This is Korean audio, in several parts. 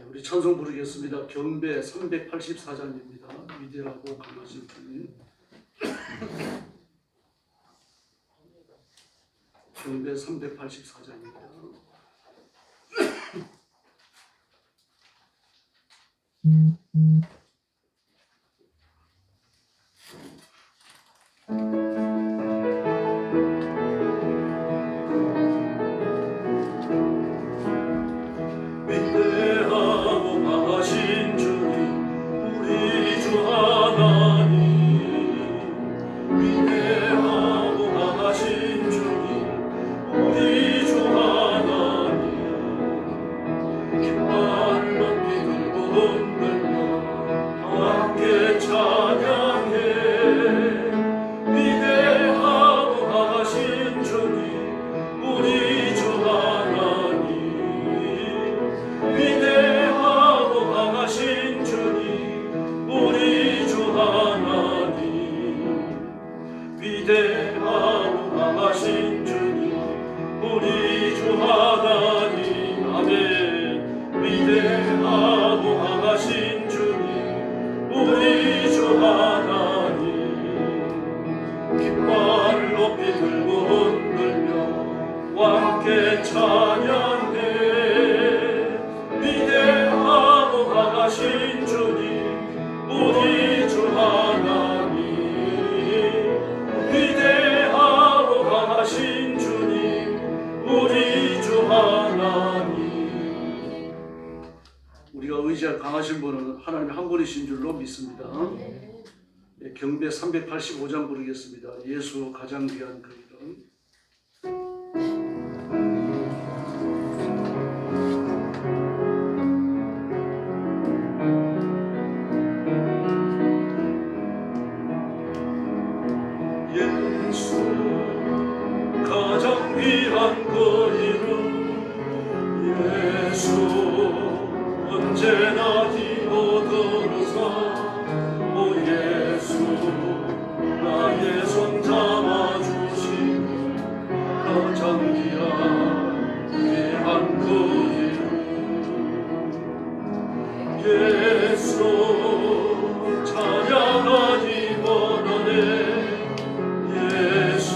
우리 찬송 부르겠습니다. 경배 384장입니다. 위대하고 강하신 주님. 경배 384장입니다. 의지할 강하신 분은 하나님 한 분이신 줄로 믿습니다. 경배 385장 부르겠습니다. 예수 가장 귀한 그 이름. 예수 가장 귀한 그 이름. 예수 언제나 기도들으사 오 예수 나의 손 잡아주시고 가장 귀한 그 이름. 예수 찬양하기 원하네. 예수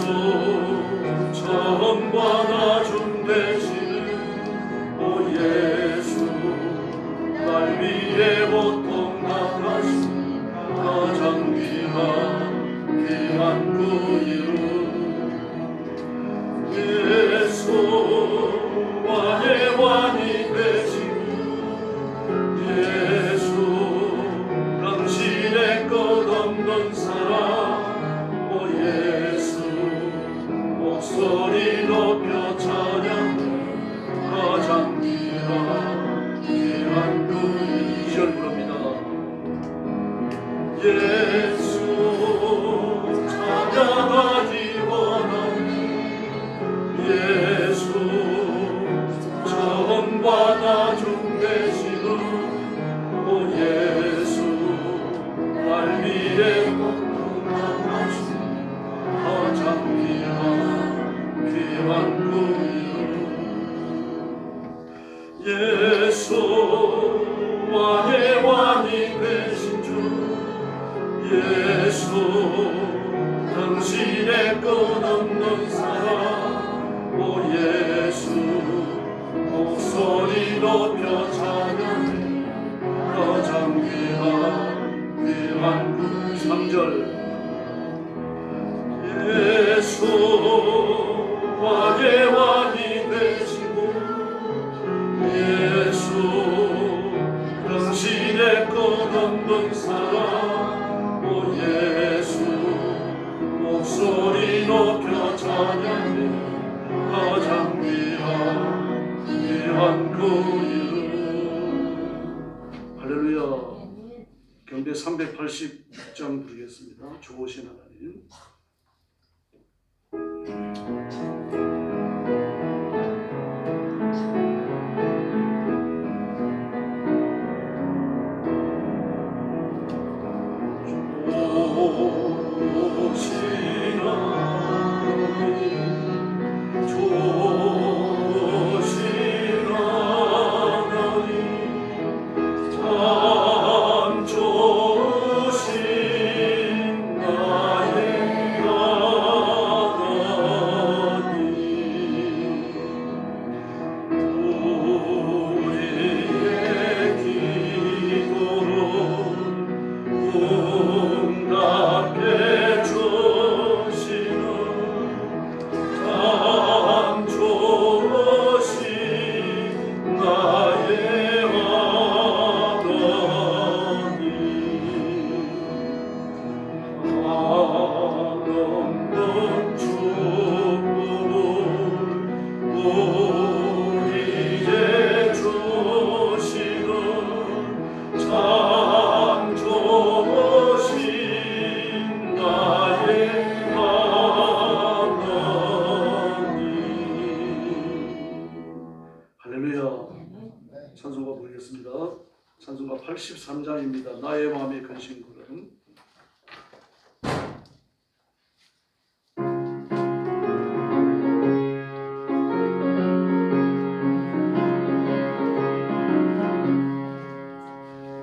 처음과 나중 되시는 오 예수 날 위해 보통 나가신 가장 귀한 그 이름. 예수 왕의 왕이 되시는 예수 당신의 끝없는 사랑 오 예수 목소리 높여 찬양 가장 귀한 그 이절 부릅니다. 예수 찬양하기 원하니 예수 처음과 나중 되시는 오 예수 날 위해 나가신 가장 귀한 그 예수 왕의 왕이 되신 주 예수 당신의 끝없는 사랑 오 예수 목소리 높여 찬양해 가장 귀한 그 3절. 예수 왕의 왕이 되시고 예수 당신의 끝없는 사랑 오 예수 목소리 높여 찬양해 가장 귀한 그 이름. 할렐루야. 경배 380장 부르겠습니다. 좋으신 하나님. 찬송가 부르겠습니다. 찬송가 83장입니다. 나의 마음의 근심구름.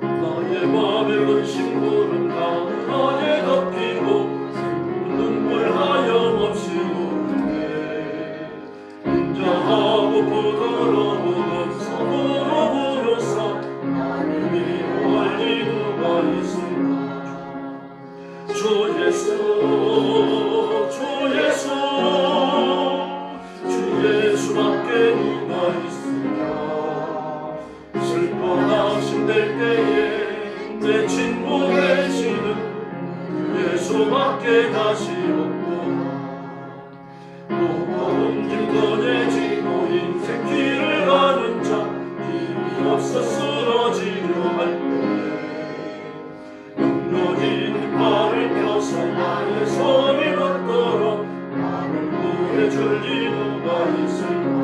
나의 마음의 근심구름 가난하게 덮이고 눈물 하염없이 오르네. 인자하고 부드러운 손으로 부르사 나를 위로할 이 누가 있을까. 주 예수 주 예수 주 예수밖에 누가 있을까. 슬퍼 낙심될 때에 내 친구 되시는 예수밖에 다시 없구나. 무거운 짐 꺼내지고 인생 길을 가는 자 힘이 없어 쓰러지려 할때 능력이 발을 펴서 나의 손을 붙들어 나를 구해줄 이 누가 있을까.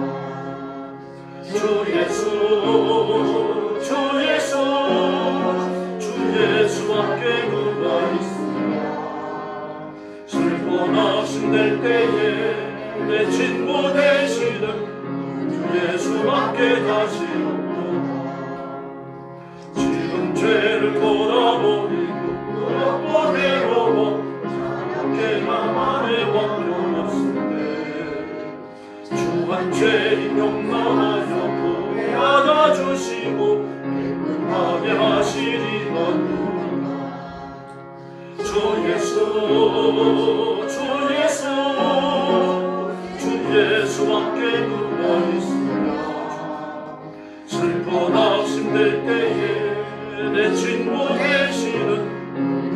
주 예수 주 예수 주 예수밖에 누가 있을까. 슬퍼 낙심될 때에 내 친구 되시는 주 예수밖에 다시 없구나. 지금 죄를 돌아버리고 끄럽고 괴로워 자나게 나만의 왕yon 없을 때 주한 죄인 용납하여 구해 안아주시고 깨끗하게 하시리가 누구나. 주 예수 주 예수 주 예수밖에 누가 있을까. 슬퍼 낙심될 때에 내 친구 되시는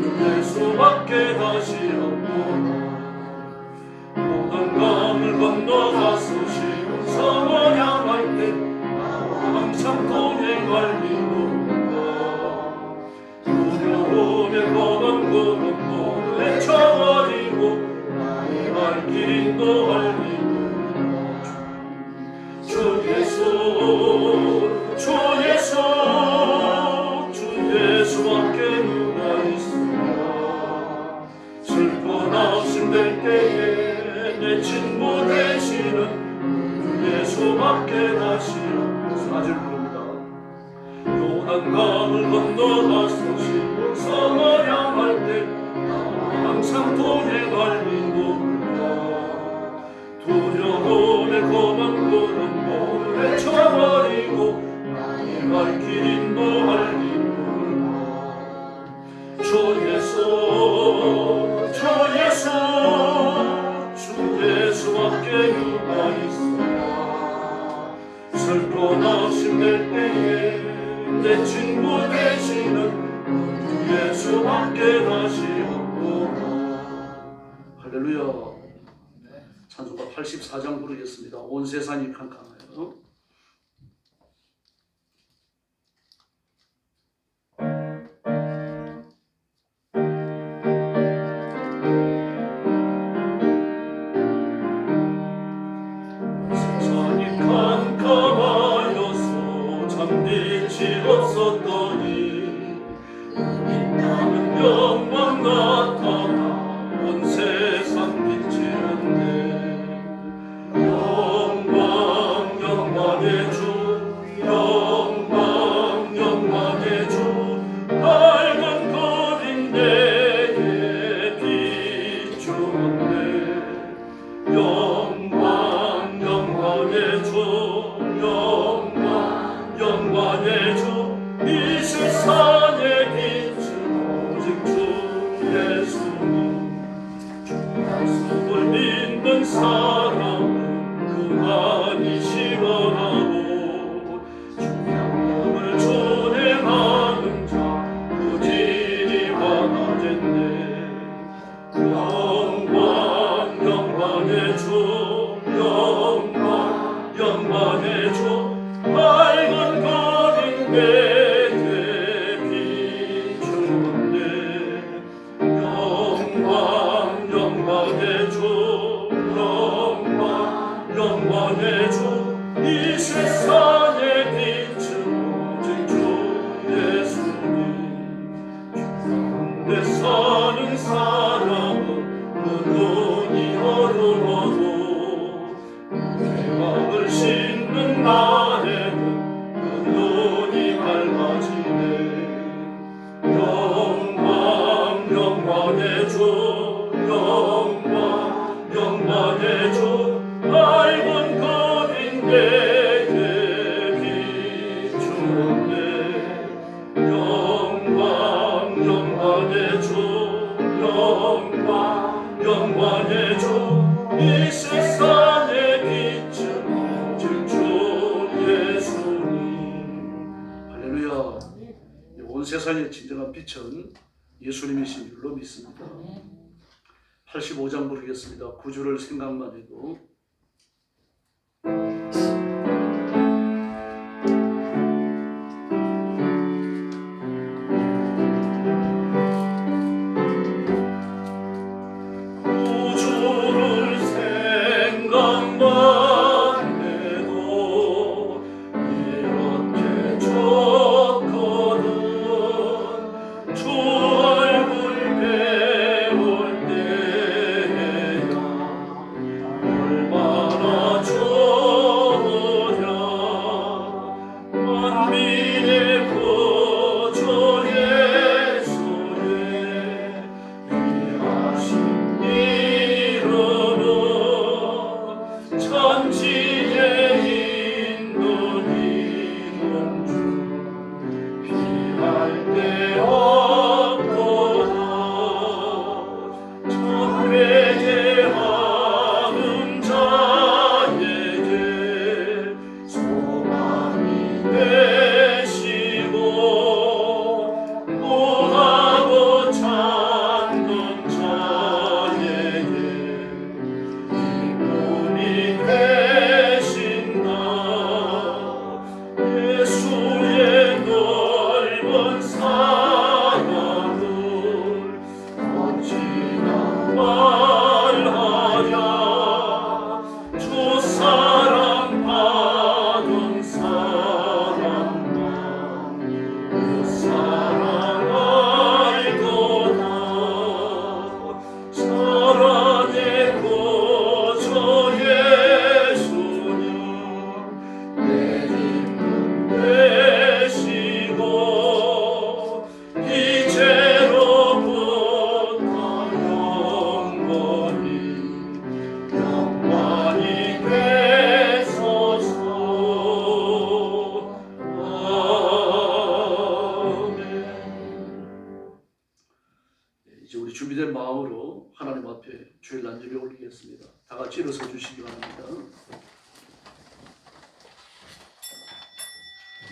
주 예수밖에 다시 없구나. 모든 강을 건너가서 쉬운 섬을 향할 때 나와 항상 동행할 이 누가. 두려움에 검은 구름 모두 헤쳐버리고 나의 발길 인도할 이 누가. 주 예수 주 예수 주 예수밖에 누가 있을까. 슬퍼 낙심될 때에 내 친구 되시는 주 예수밖에 다시 없고. 4절 부릅니다. 요단강을 건너가서 쉬운 섬을 향할 때 나와 항상 동행할 이 누가. 두려움에 검은 구름 모두 헤쳐버리고 나의 발길 인도할 이 누가. 주 예수 주 예수 주 예수밖에 누가 있을까. 슬퍼 낙심될 때에 내 친구 되시는 주 예수밖에 다시 없구나. 할렐루야. 찬송가 84장 부르겠습니다. 온 세상이 캄캄하여. 세상이 캄캄하여서 잠들지 없었더니 나는 영광 나타나 온 세상 빛이었네. 영광 영광 내게 비추네. 영광 영광의 주, 영광의 주, 이 세상에 비추어진 주 예수님. 내 사는 사람은 그 눈이 어두워도 대박을 싣는 날에는 그 눈이 밝아지네. 영광 영광의 주, 영광의 주, 밝은 거린 내게 비추네. 영광의 주, 영광의 주, 이 세상에 비추어진 주 예수님. 할렐루야. 온 세상의 진정한 빛은 예수님이신 줄로 믿습니다. 85장 부르겠습니다. 구주를 생각만 해도. 준비된 마음으로 하나님 앞에 주일 난주를 올리겠습니다. 다 같이 일어서 주시기 바랍니다.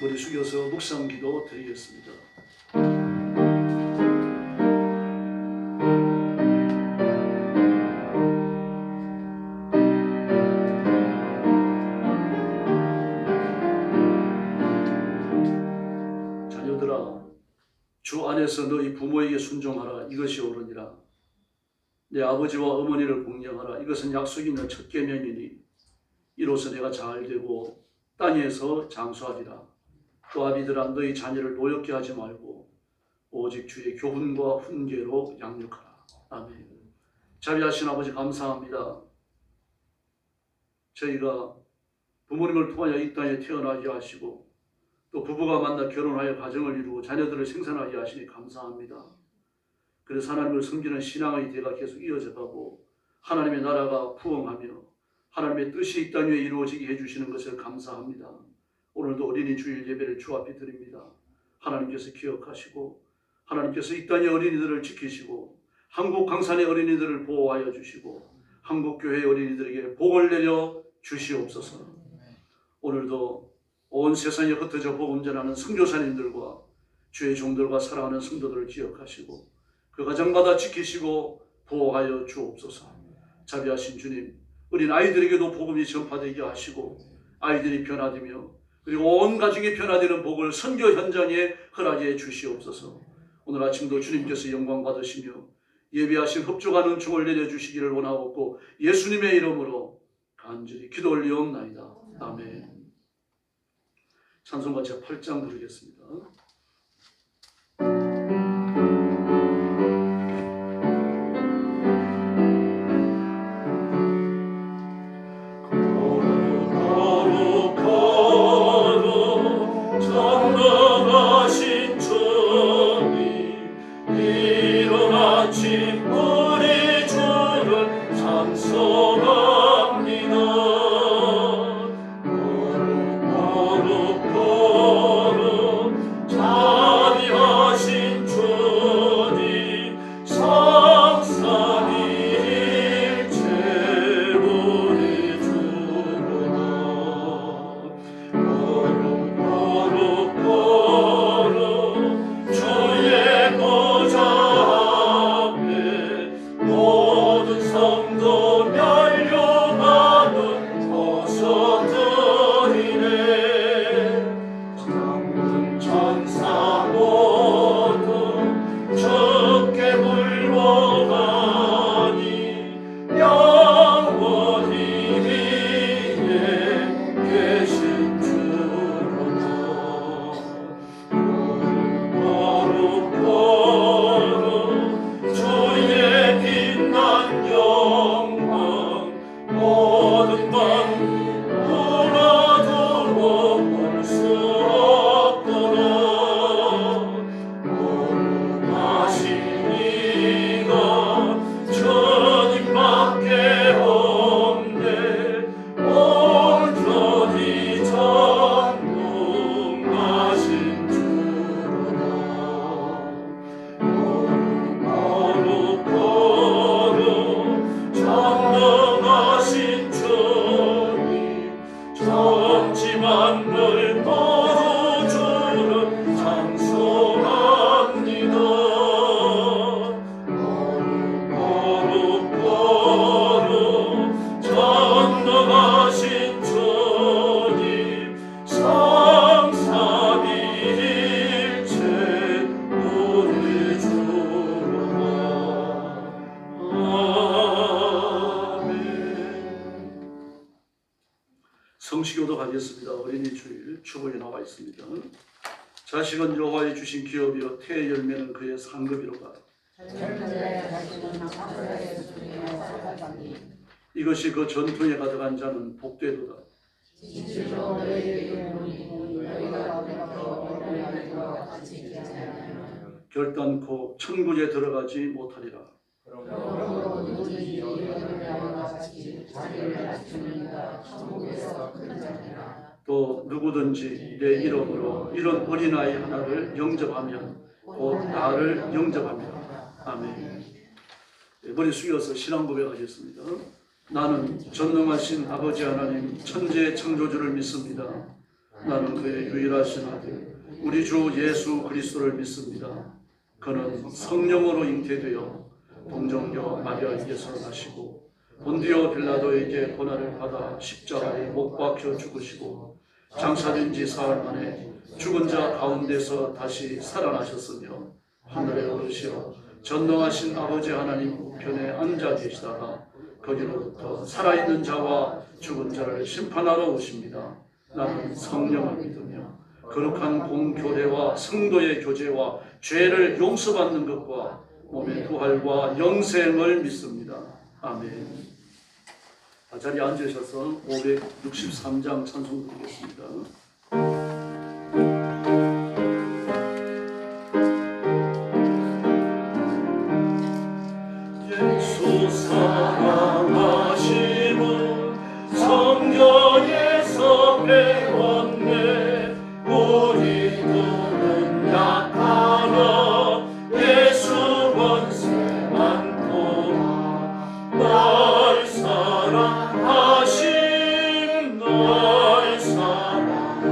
머리 숙여서 묵상 기도 드리겠습니다. 자녀들아, 주 안에서 너희 부모에게 순종하라. 이것이 옳으니라. 내 아버지와 어머니를 공경하라. 이것은 약속 있는 첫 계명이니 이로써 내가 잘 되고 땅에서 장수하리라. 또 아비들아, 너희 자녀를 노엽게 하지 말고 오직 주의 교훈과 훈계로 양육하라. 아멘. 자비하신 아버지 감사합니다. 저희가 부모님을 통하여 이 땅에 태어나게 하시고 또 부부가 만나 결혼하여 가정을 이루고 자녀들을 생산하게 하시니 감사합니다. 그래서 하나님을 섬기는 신앙의 대가 계속 이어져가고 하나님의 나라가 부흥하며 하나님의 뜻이 이 땅 위에 이루어지게 해주시는 것을 감사합니다. 오늘도 어린이 주일 예배를 주 앞에 드립니다. 하나님께서 기억하시고 하나님께서 이 땅의 어린이들을 지키시고 한국 강산의 어린이들을 보호하여 주시고 한국교회의 어린이들에게 복을 내려 주시옵소서. 오늘도 온 세상에 흩어져 복음 전하는 선교사님들과 주의 종들과 사랑하는 성도들을 기억하시고 그 가정마다 지키시고 보호하여 주옵소서. 자비하신 주님, 어린 아이들에게도 복음이 전파되게 하시고 아이들이 변화되며 그리고 온 가정이 변화되는 복을 선교 현장에 허락해 주시옵소서. 오늘 아침도 주님께서 영광 받으시며 예비하신 흡족한 은총을 내려주시기를 원하옵고 예수님의 이름으로 간절히 기도 올리옵나이다. 아멘. 찬송가 제8장 부르겠습니다. 성시교도 가겠습니다. 어린이 주일 주보에 나와 있습니다. 자식은 여호와의 주신 기업이요 태의 열매는 그의 상급이로다. 이것이 그 전통에 가득한 자는 복되도다. 결단코 천국에 들어가지 못하리라. 또 누구든지 내 이름으로 이런 어린아이 하나를 영접하면 곧 나를 영접합니다. 아멘. 머리 숙여서 신앙 고백하겠습니다. 나는 전능하신 아버지 하나님 천지의 창조주를 믿습니다. 나는 그의 유일하신 아들 우리 주 예수 그리스도를 믿습니다. 그는 성령으로 잉태되어 동정녀 마리아에게서 나시고 본디오 빌라도에게 고난을 받아 십자가에 못 박혀 죽으시고 장사된 지 사흘 만에 죽은 자 가운데서 다시 살아나셨으며 하늘에 오르시어 전능하신 아버지 하나님 우편에 앉아 계시다가 거기로부터 살아있는 자와 죽은 자를 심판하러 오십니다. 나는 성령을 믿으며 거룩한 공교례와 성도의 교제와 죄를 용서받는 것과 몸의 부활과 영생을 믿습니다. 아멘. 자리에 앉으셔서 563장 찬송 드리겠습니다. 예수 사랑하심은 성경에서 배웠네. 우리들은 약하나 예수 권세 많도다. 날 사랑하신 날 사랑하신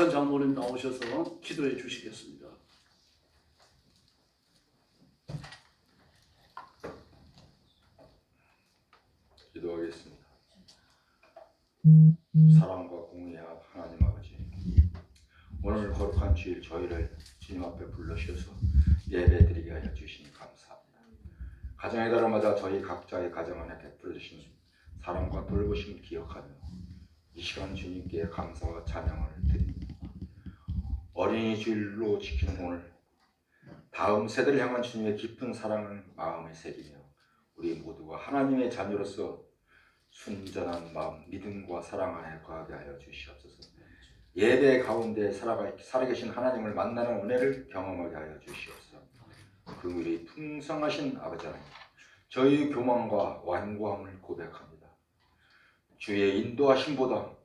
이천 장로님 나오셔서 기도해 주시겠습니다. 기도하겠습니다. 사랑과 공의의 하나님 아버지, 오늘 거룩한 주일 저희를 주님 앞에 불러주셔서 예배드리게 하여 주시니 감사합니다. 가정의 달마다 저희 각자의 가정 안에 베풀어 주신 사랑과 돌보심을 기억하며 이 시간 주님께 감사와 찬양을 드립니다. 어린이 주일로 지키는 오늘, 다음 세대를 향한 주님의 깊은 사랑을 마음에 새기며 우리 모두가 하나님의 자녀로서 순전한 마음, 믿음과 사랑 안에 거하게 하여 주시옵소서. 예배 가운데 살아계신 하나님을 만나는 은혜를 경험하게 하여 주시옵소서. 긍휼이 풍성하신 아버지 하나님, 저희 교만과 완고함을 고백합니다. 주의 인도하심보다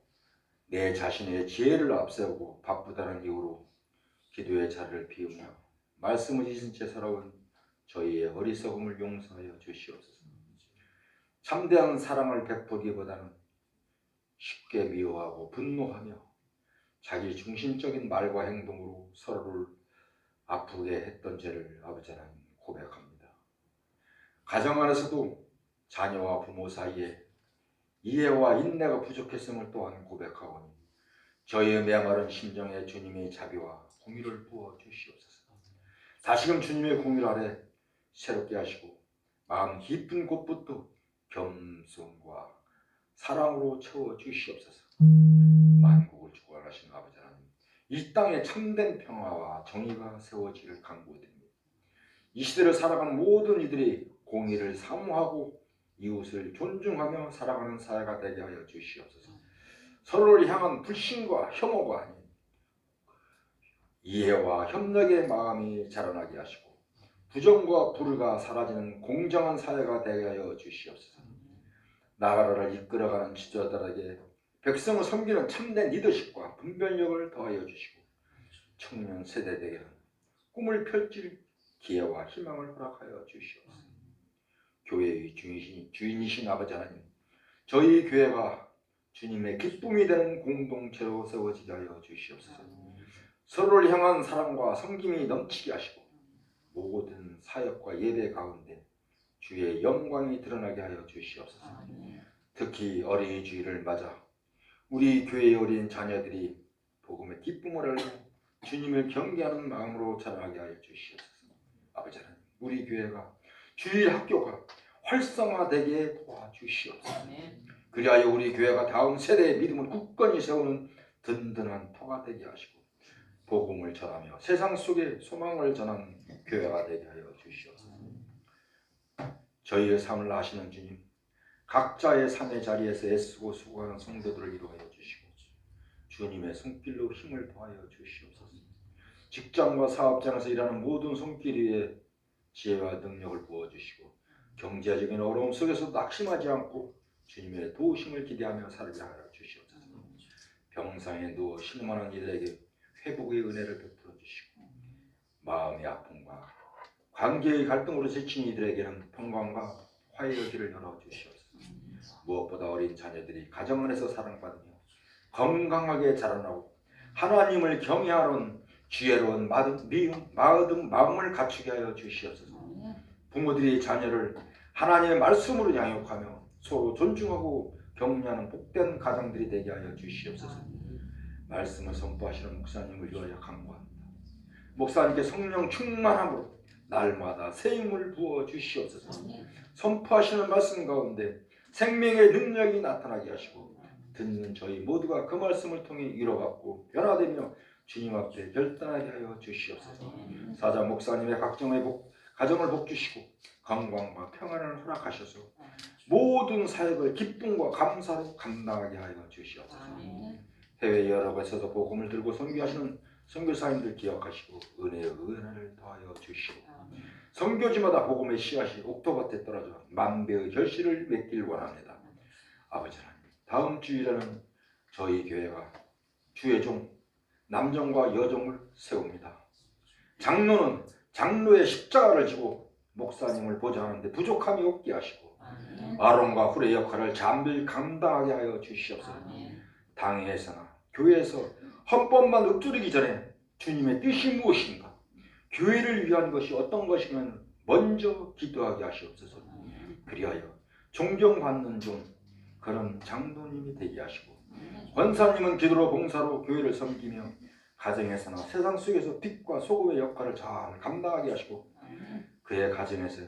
내 자신의 지혜를 앞세우고 바쁘다는 이유로 기도의 자리를 비우며 말씀을 잊은 채 살아온 저희의 어리석음을 용서하여 주시옵소서. 참대한 사랑을 베푸기보다는 쉽게 미워하고 분노하며 자기 중심적인 말과 행동으로 서로를 아프게 했던 죄를 아버지 하나님 고백합니다. 가정 안에서도 자녀와 부모 사이에 이해와 인내가 부족했음을 또한 고백하오니 저희의 메마른 심정에 주님의 자비와 공의를 부어 주시옵소서. 다시금 주님의 공의 아래 새롭게 하시고 마음 깊은 곳부터 겸손과 사랑으로 채워 주시옵소서. 만국을 주관하신 아버지 하나님, 이 땅에 참된 평화와 정의가 세워지길 간구드립니다. 이 시대를 살아가는 모든 이들이 공의를 사모하고 이웃을 존중하며 살아가는 사회가 되게 하여 주시옵소서. 서로를 향한 불신과 혐오가 아닌 이해와 협력의 마음이 자라나게 하시고 부정과 불의가 사라지는 공정한 사회가 되게 하여 주시옵소서. 나라를 이끌어가는 지도자들에게 백성을 섬기는 참된 리더십과 분별력을 더하여 주시고 청년 세대에게는 꿈을 펼칠 기회와 희망을 허락하여 주시옵소서. 교회의 주인이신 아버지 하나님, 저희 교회가 주님의 기쁨이 되는 공동체로 세워지게 하여 주시옵소서. 서로를 향한 사랑과 섬김이 넘치게 하시고 모든 사역과 예배 가운데 주의 영광이 드러나게 하여 주시옵소서. 특히 어린이 주일을 맞아 우리 교회의 어린 자녀들이 복음의 기쁨을 알고 주님을 경배하는 마음으로 자라나게 하여 주시옵소서. 아버지 하나님, 우리 교회가 주일 학교가 활성화되게 도와주시옵소서. 그리하여 우리 교회가 다음 세대의 믿음을 굳건히 세우는 든든한 터가 되게 하시고 복음을 전하며 세상 속에 소망을 전하는 교회가 되게 하여 주시옵소서. 저희의 삶을 아시는 주님, 각자의 삶의 자리에서 애쓰고 수고하는 성도들을 이루하여 주시고 주님의 손길로 힘을 더하여 주시옵소서. 직장과 사업장에서 일하는 모든 손길 위에 지혜와 능력을 부어주시고 경제적인 어려움 속에서 낙심하지 않고 주님의 도우심을 기대하며 살게 하여 주시옵소서. 병상에 누워 신음하는 이들에게 회복의 은혜를 베풀어 주시고 마음의 아픔과 관계의 갈등으로 지친 이들에게는 평강과 화해의 길을 열어 주시옵소서. 무엇보다 어린 자녀들이 가정 안에서 사랑받으며 건강하게 자라나고 하나님을 경외하는 지혜로운 마음을 갖추게 하여 주시옵소서. 부모들이 자녀를 하나님의 말씀으로 양육하며 서로 존중하고 격려하는 복된 가정들이 되게 하여 주시옵소서. 말씀을 선포하시는 목사님을 위하여 간구합니다. 목사님께 성령 충만함으로 날마다 새 힘을 부어 주시옵소서. 선포하시는 말씀 가운데 생명의 능력이 나타나게 하시고 듣는 저희 모두가 그 말씀을 통해 위로받고 변화되며 주님 앞에 결단하게 하여 주시옵소서. 사자 목사님의 가정을 복주시고 건강과 평안을 허락하셔서 모든 사역을 기쁨과 감사로 감당하게 하여 주시옵소서. 해외 여러 곳에서 복음을 들고 선교하시는 선교사님들 기억하시고 은혜의 은혜를 더하여 주시고 선교지마다 복음의 씨앗이 옥토밭에 떨어져 만배의 결실을 맺길 원합니다. 아버지 하나님, 다음 주일에는 저희 교회가 주의 종 남정과 여종을 세웁니다. 장로는 장로의 십자가를 지고 목사님을 보좌하는데 부족함이 없게 하시고 아론과 훌의 역할을 잠들 감당하게 하여 주시옵소서. 당회에서나 교회에서 헌법만 읊조리기 전에 주님의 뜻이 무엇인가, 교회를 위한 것이 어떤 것이면 먼저 기도하게 하시옵소서. 그리하여 존경받는 종 그런 장로님이 되게 하시고, 권사님은 기도로 봉사로 교회를 섬기며 가정에서나 세상 속에서 빛과 소금의 역할을 잘 감당하게 하시고, 그의 가정에서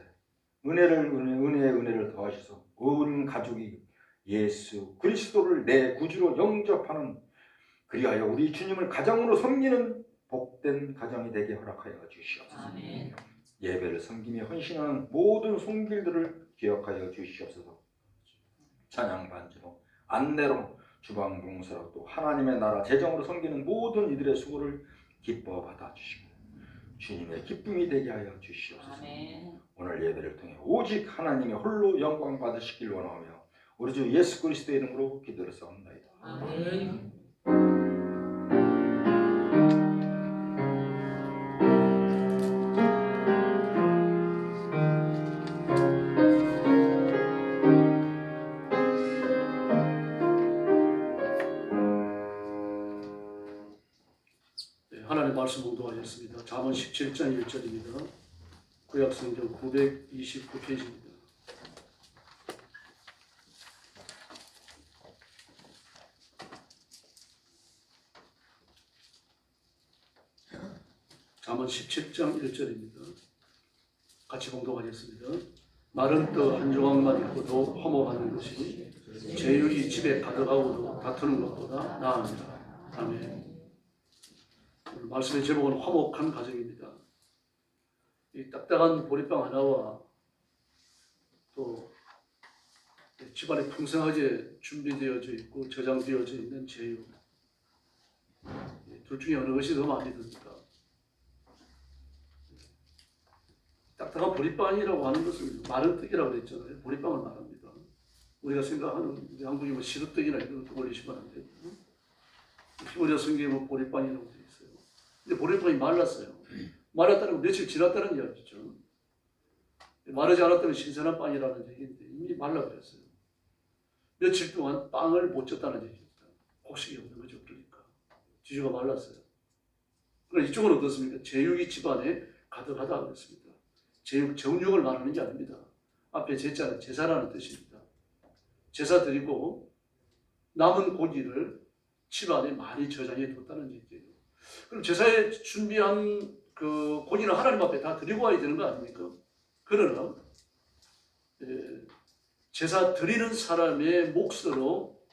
은혜의 은혜를 더하셔서 온 가족이 예수 그리스도를 내 구주로 영접하는, 그리하여 우리 주님을 가정으로 섬기는 복된 가정이 되게 허락하여 주시옵소서. 예배를 섬기며 헌신하는 모든 손길들을 기억하여 주시옵소서. 찬양 반주로, 안내로, 주방 봉사로, 또 하나님의 나라 재정으로 섬기는 모든 이들의 수고를 기뻐 받아주시고 주님의 기쁨이 되게 하여 주시옵소서. 오늘 예배를 통해 오직 하나님의 홀로 영광 받으시길 원하며 우리 주 예수 그리스도의 이름으로 기도를 드렸사옵나이다. 아멘. 하나님의 말씀 봉독하겠습니다. 잠언 17장 1절입니다. 구약성경 929페이지입니다. 잠언 17장 1절입니다. 같이 봉독하겠습니다. 마른 떡 한 조각만 있고도 허무하는 것이 제육이 집에 가득하고도 다투는 것보다 나으니라. 아멘. 오늘 말씀의 제목은 화목한 가정입니다. 이 딱딱한 보리빵 하나와 또 집안에 풍성하게 준비되어져 있고 저장되어져 있는 제육, 둘 중에 어느 것이 더 많이 듭니까? 딱딱한 보리빵이라고 하는 것은 마른 떡이라고 그랬잖아요. 보리빵을 말합니다. 우리가 생각하는 우리 한국이 뭐 시루떡이나 이런 것도 올리시면 안 되고, 히브리어 성경에 뭐 보리빵이라고 되어 있어요. 근데 보리빵이 말랐어요. 말랐다는 건 며칠 지났다는 이야기죠. 마르지 않았다면 신선한 빵이라는 얘기인데 이미 말라버렸어요. 며칠 동안 빵을 못 쪘다는 얘기입니다. 곡식이 없는 거죠. 그러니까 지주가 말랐어요. 그러나 이쪽은 어떻습니까? 제육이 집안에 가득하다 그랬습니다. 제육, 정육을 말하는 게 아닙니다. 앞에 제자는 제사라는 뜻입니다. 제사 드리고 남은 고기를 집안에 많이 저장해 뒀다는 얘기예요. 그럼 제사에 준비한 그 고기는 하나님 앞에 다 드리고 와야 되는 거 아닙니까? 그러나 제사 드리는 사람의 몫으로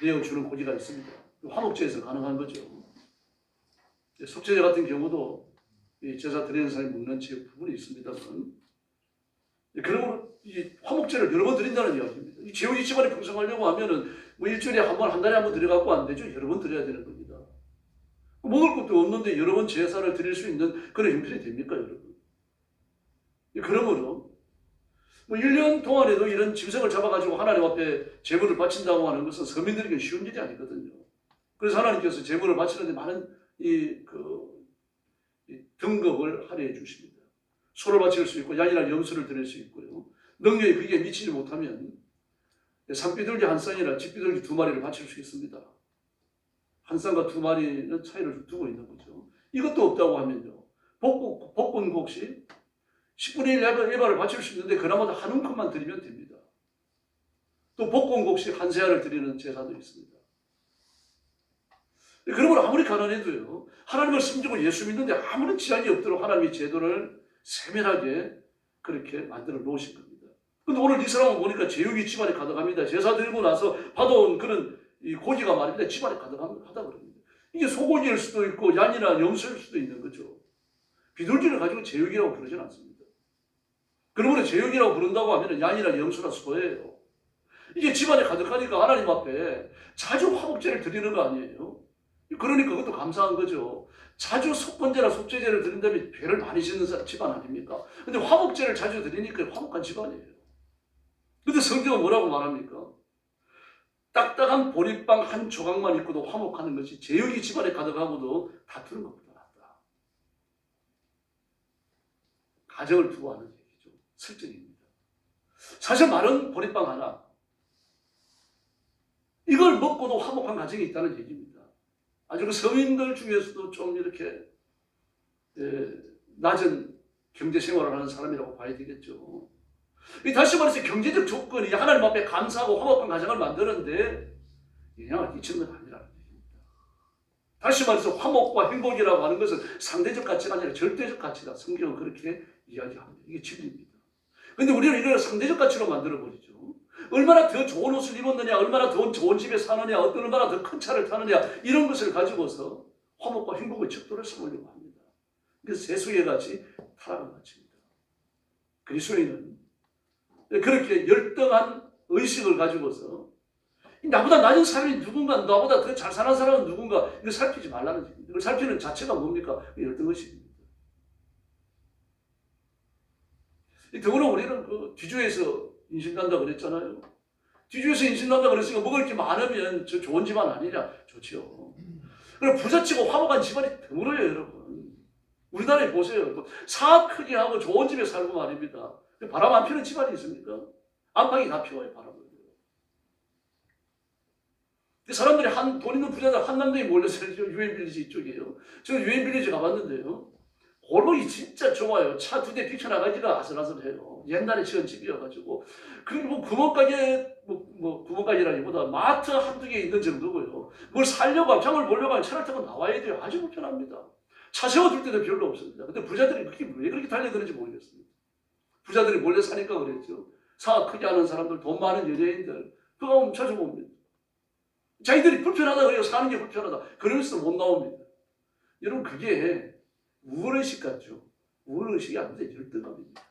내어주는 고기가 있습니다. 화목제에서 가능한 거죠. 속죄제 같은 경우도 제사 드리는 사람이 먹는 제 부분이 있습니다만, 그러므로 이 화목제를 여러 번 드린다는 이야기입니다. 이 제육이 집안에 풍성하려고 하면은 뭐 일주일에 한 번, 한 달에 한 번 드려갖고 안 되죠. 여러 번 드려야 되는 겁니다. 먹을 것도 없는데 여러 번 제사를 드릴 수 있는 그런 형편이 됩니까, 여러분? 그러므로 뭐 1년 동안에도 이런 짐승을 잡아가지고 하나님 앞에 제물을 바친다고 하는 것은 서민들에게 쉬운 일이 아니거든요. 그래서 하나님께서 제물을 바치는데 많은 이 등급을 할애해 주십니다. 소를 바칠 수 있고 양이나 염소를 드릴 수 있고요. 능력이 그게 미치지 못하면 산비둘기 한 쌍이나 집비둘기 2마리를 바칠 수 있습니다. 한 쌍과 2마리는 차이를 두고 있는 거죠. 이것도 없다고 하면요, 볶은 곡식 10분의 1 예발을 바칠 수 있는데 그나마도 한 움큼만 드리면 됩니다. 또 볶은 곡식 한 세알을 드리는 제사도 있습니다. 그러므로 아무리 가난해도요, 하나님을 섬기고 예수 믿는데 아무런 지장이 없도록 하나님이 제도를 세밀하게 그렇게 만들어 놓으신 겁니다. 근데 오늘 이 사람을 보니까 제육이 집안에 가득합니다. 제사 드리고 나서 받아온 그런 이 고기가 말입니다. 집안에 가득하다 그럽니다. 이게 소고기일 수도 있고 양이나 염소일 수도 있는 거죠. 비둘기를 가지고 제육이라고 부르진 않습니다. 그러므로 제육이라고 부른다고 하면 양이나 염소나 소예요. 이게 집안에 가득하니까 하나님 앞에 자주 화목제를 드리는 거 아니에요? 그러니까 그것도 감사한 거죠. 자주 속건제나 속죄제를 드린다면 죄를 많이 짓는 집안 아닙니까? 근데 화목제를 자주 드리니까 화목한 집안이에요. 근데 성경은 뭐라고 말합니까? 딱딱한 보리빵 한 조각만 있고도 화목하는 것이 제육이 집안에 가득하고도 다투는 것보다 낫다. 가정을 두고 하는 얘기죠. 설정입니다. 사실 마른 보리빵 하나, 이걸 먹고도 화목한 가정이 있다는 얘기입니다. 아주 그 서민들 중에서도 좀 이렇게 낮은 경제 생활을 하는 사람이라고 봐야 되겠죠. 다시 말해서 경제적 조건이 하나님 앞에 감사하고 화목한 가정을 만드는데 영향을 끼치는 건 아니라는 얘기입니다. 다시 말해서 화목과 행복이라고 하는 것은 상대적 가치가 아니라 절대적 가치다. 성경은 그렇게 이야기합니다. 이게 진리입니다. 그런데 우리는 이걸 상대적 가치로 만들어버리죠. 얼마나 더 좋은 옷을 입었느냐, 얼마나 더 좋은 집에 사느냐, 얼마나 더 큰 차를 타느냐, 이런 것을 가지고서 화목과 행복의 척도를 삼으려고 합니다. 그래서 세수의 가치, 타락의 가치입니다. 그리스도인은 그렇게 열등한 의식을 가지고서 나보다 낮은 사람이 누군가, 나보다 더 잘 사는 사람은 누군가, 이걸 살피지 말라는 얘기입니다. 이걸 살피는 자체가 뭡니까? 열등의식입니다. 더구나 우리는 그 뒤주에서 인신난다 그랬잖아요. 뒤주에서 인신난다 그랬으니까 뭐가 이렇게 많으면 저 좋은 집안 아니냐? 좋지요. 그럼 부잣집고 화목한 집안이 드물어요, 여러분. 우리나라에 보세요. 사업 크게 하고 좋은 집에 살고 말입니다. 바람 안 피는 집안이 있습니까? 안팎이 다 피워요, 바람을. 사람들이 돈 있는 부자들 한남동에 몰려서 유엔빌리지 이쪽이에요. 저 유엔빌리지 가봤는데요. 골목이 진짜 좁아요. 차 2대 비켜나가기가 아슬아슬해요. 옛날에 지은 집이어가지고. 그리고 뭐 구멍가게, 구멍가게라기보다 마트 한두 개 있는 정도고요. 뭘 살려고 하면, 장을 보려고 하면 차를 타고 나와야 돼요. 아주 불편합니다. 차 세워둘 때도 별로 없습니다. 근데 부자들이 왜 그렇게 달려드는지 모르겠습니다. 부자들이 몰려 사니까 그랬죠. 사업 크게 하는 사람들, 돈 많은 연예인들, 그거 오면 찾아봅니다. 자기들이 불편하다 그래요. 사는 게 불편하다. 그러면서 못 나옵니다. 여러분, 그게 우월의식 같죠. 우월의식이 아닌데 열등감입니다.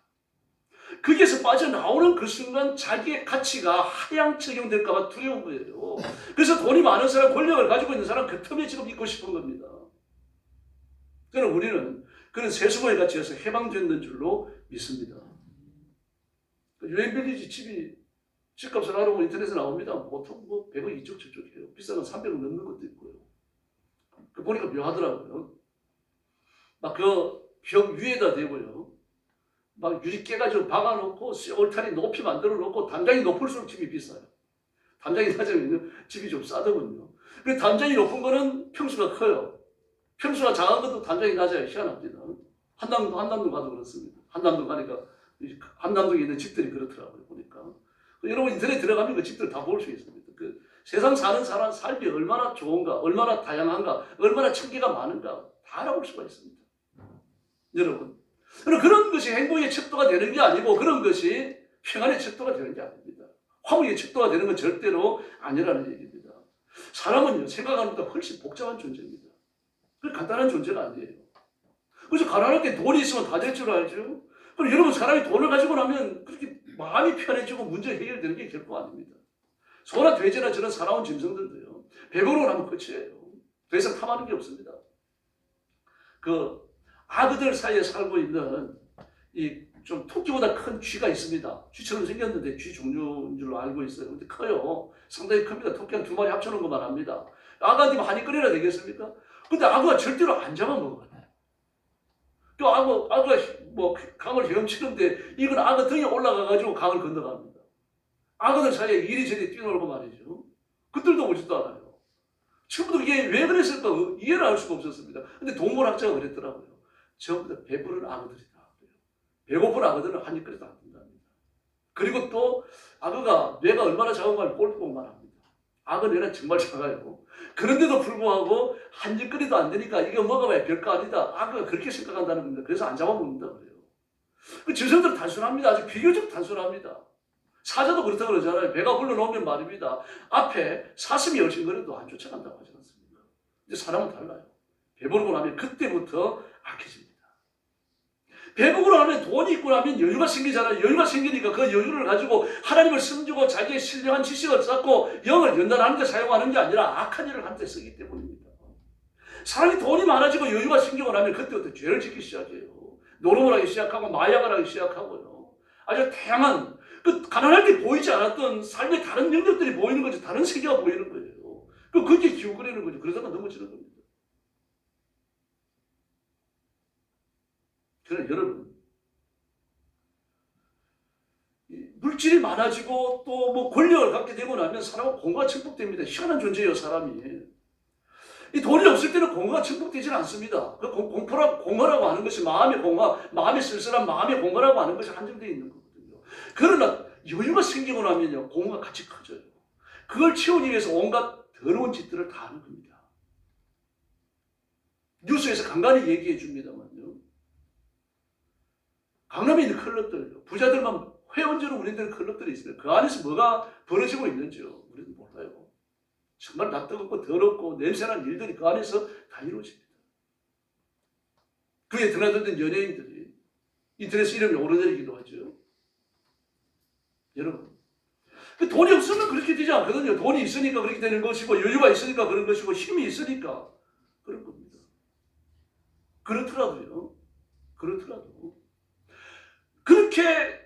거기에서 빠져나오는 그 순간 자기의 가치가 하향 적용될까 봐 두려운 거예요. 그래서 돈이 많은 사람, 권력을 가지고 있는 사람 그 틈에 지금 있고 싶은 겁니다. 그러나 우리는 그런 세수고의 가치에서 해방됐는 줄로 믿습니다. 유엔빌리지 집이 집값을 알아보면 인터넷에 나옵니다. 보통 100억 이쪽 저쪽이에요. 비싼 건 300억 넘는 것도 있고요. 그 보니까 묘하더라고요. 막 그 벽 위에다 대고요. 막 유리 깨가지고 박아놓고 얼타리 높이 만들어 놓고 담장이 높을수록 집이 비싸요. 담장이 낮으면 집이 좀 싸더군요. 그 담장이 높은 거는 평수가 커요. 평수가 작은 것도 담장이 낮아요. 희한합니다. 한남동 가도 그렇습니다. 한남동 가니까 한남동에 있는 집들이 그렇더라고요. 보니까. 여러분 인터넷 들어가면 그 집들 다 볼 수 있습니다. 그 세상 사는 사람 삶이 얼마나 좋은가, 얼마나 다양한가, 얼마나 천개가 많은가 다 알아볼 수가 있습니다. 여러분, 그런 것이 행복의 척도가 되는 게 아니고 그런 것이 평안의 척도가 되는 게 아닙니다. 화목의 척도가 되는 건 절대로 아니라는 얘기입니다. 사람은요, 생각하는 것보다 훨씬 복잡한 존재입니다. 그 간단한 존재가 아니에요. 그래서 가난할 때 돈이 있으면 다 될 줄 알죠? 그럼 여러분, 사람이 돈을 가지고 나면 그렇게 마음이 편해지고 문제 해결되는 게 결코 아닙니다. 소나 돼지나 저런 살아온 짐승들도요, 배부르고 나면 끝이에요. 더 이상 탐하는 게 없습니다. 그 아그들 사이에 살고 있는 이 좀 토끼보다 큰 쥐가 있습니다. 쥐처럼 생겼는데 쥐 종류인 줄로 알고 있어요. 근데 커요. 상당히 큽니다. 토끼 한 2마리 합쳐놓은 것만 합니다. 아가한테만 한입 끓여야 되겠습니까? 근데 아그가 절대로 안 잡아먹어요. 또 아그가 뭐 강을 헤엄치는데 이건 아그 등에 올라가가지고 강을 건너갑니다. 아그들 사이에 이리저리 뛰놀고 말이죠. 그들도 오지도 않아요. 처음부터 이게 왜 그랬을까 이해를 할 수가 없었습니다. 근데 동물학자가 그랬더라고요. 전부 다 배부른 아그들이다. 배고픈 아그들은 한입 끓여도 안 된답니다. 그리고 또 아그가 뇌가 얼마나 작은가를 골프공만 합니다. 아그 뇌는 정말 작아요. 그런데도 불구하고 한입 끓여도 안 되니까 이거 먹어봐야 별거 아니다. 아그가 그렇게 생각한다는 겁니다. 그래서 안 잡아먹는다 그래요. 그 짐승들은 단순합니다. 아주 비교적 단순합니다. 사자도 그렇다고 그러잖아요. 배가 불러놓으면 말입니다. 앞에 사슴이 얼씬거려도 안 쫓아간다고 하지 않습니까? 근데 사람은 달라요. 배부르고 나면 그때부터 악해집니다. 배부르고 나면 돈이 있고 나면 여유가 생기잖아요. 여유가 생기니까 그 여유를 가지고 하나님을 섬기고 자기의 신령한 지식을 쌓고 영을 연단하는 데 사용하는 게 아니라 악한 일을 하는 데 쓰기 때문입니다. 사람이 돈이 많아지고 여유가 생기고 나면 그때부터 죄를 짓기 시작해요. 노름을 하기 시작하고 마약을 하기 시작하고요. 아주 다양한 그 가난할 때 보이지 않았던 삶의 다른 영역들이 보이는 거죠. 다른 세계가 보이는 거예요. 그게 기웃거리는 거죠. 그러다가 넘어지는 겁니다. 그러나 여러분, 물질이 많아지고 또 뭐 권력을 갖게 되고 나면 사람은 공부가 천복됩니다. 희한한 존재예요, 사람이. 이 돈이 없을 때는 공허가 증폭되지는 않습니다. 그 공허라고 하는 것이 마음의 공허, 마음의 쓸쓸한 마음의 공허라고 하는 것이 한정되어 있는 거거든요. 그러나 여유가 생기고 나면요, 공허가 같이 커져요. 그걸 채우기 위해서 온갖 더러운 짓들을 다 하는 겁니다. 뉴스에서 간간히 얘기해 줍니다만요. 강남에 있는 클럽들, 부자들만 회원제로 운영되는 클럽들이 있어요. 그 안에서 뭐가 벌어지고 있는지요, 우리는 몰라요. 정말 낯뜨겁고 더럽고 냄새나는 일들이 그 안에서 다 이루어집니다. 그에 드나들던 연예인들이 인터넷에 이름이 오르내리기도 하죠. 여러분, 그 돈이 없으면 그렇게 되지 않거든요. 돈이 있으니까 그렇게 되는 것이고, 여유가 있으니까 그런 것이고, 힘이 있으니까 그런 겁니다. 그렇더라도 그렇게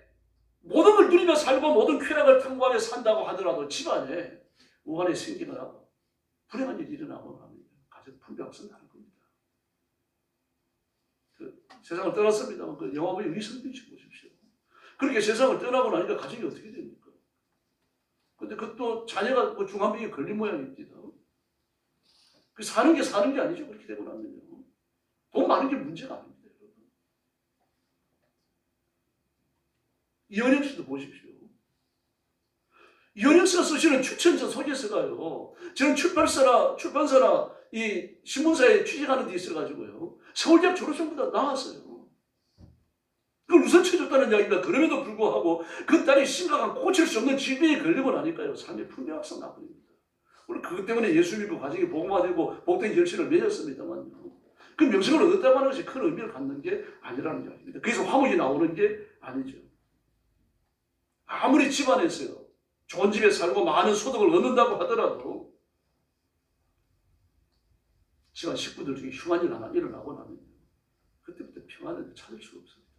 모든 걸 누리며 살고 모든 쾌락을 탐구하며 산다고 하더라도 집안에 우환이 생기거나 불행한 일이 일어나고 하면 가정 불평성나는 겁니다. 세상을 떠났습니다만 그 영화보이 이성빈 씨 보십시오. 그렇게 세상을 떠나고 나니까 가정이 어떻게 됩니까? 근데 그것도 자녀가 그 중환병에 걸린 모양입니다. 그 사는 게 아니죠. 그렇게 되고 나면요. 돈 많은 게 문제가 아닙니다. 이현영 씨도 보십시오. 이현영 씨가 쓰시는 추천서 소개서가요. 저는 출판사나 이 신문사에 취직하는 데 있어가지고요. 서울대학 졸업생보다 나았어요. 그걸 우선 쳐줬다는 이야기입니다. 그럼에도 불구하고 그 딸이 심각한 고칠 수 없는 질병에 걸리고 나니까요. 삶의 풍요학상 나버립니다. 물론 그것 때문에 예수 믿고 가정이 복음화 되고 복된 결실을 맺었습니다만요. 그 명성을 얻었다고 하는 것이 큰 의미를 갖는 게 아니라는 이야기입니다. 그래서 화목이 나오는 게 아니죠. 아무리 집안에서요. 좋은 집에 살고 많은 소득을 얻는다고 하더라도 집안 식구들 중에 흉한 일 하나 일어나고 나면 그때부터 평안을 찾을 수가 없습니다.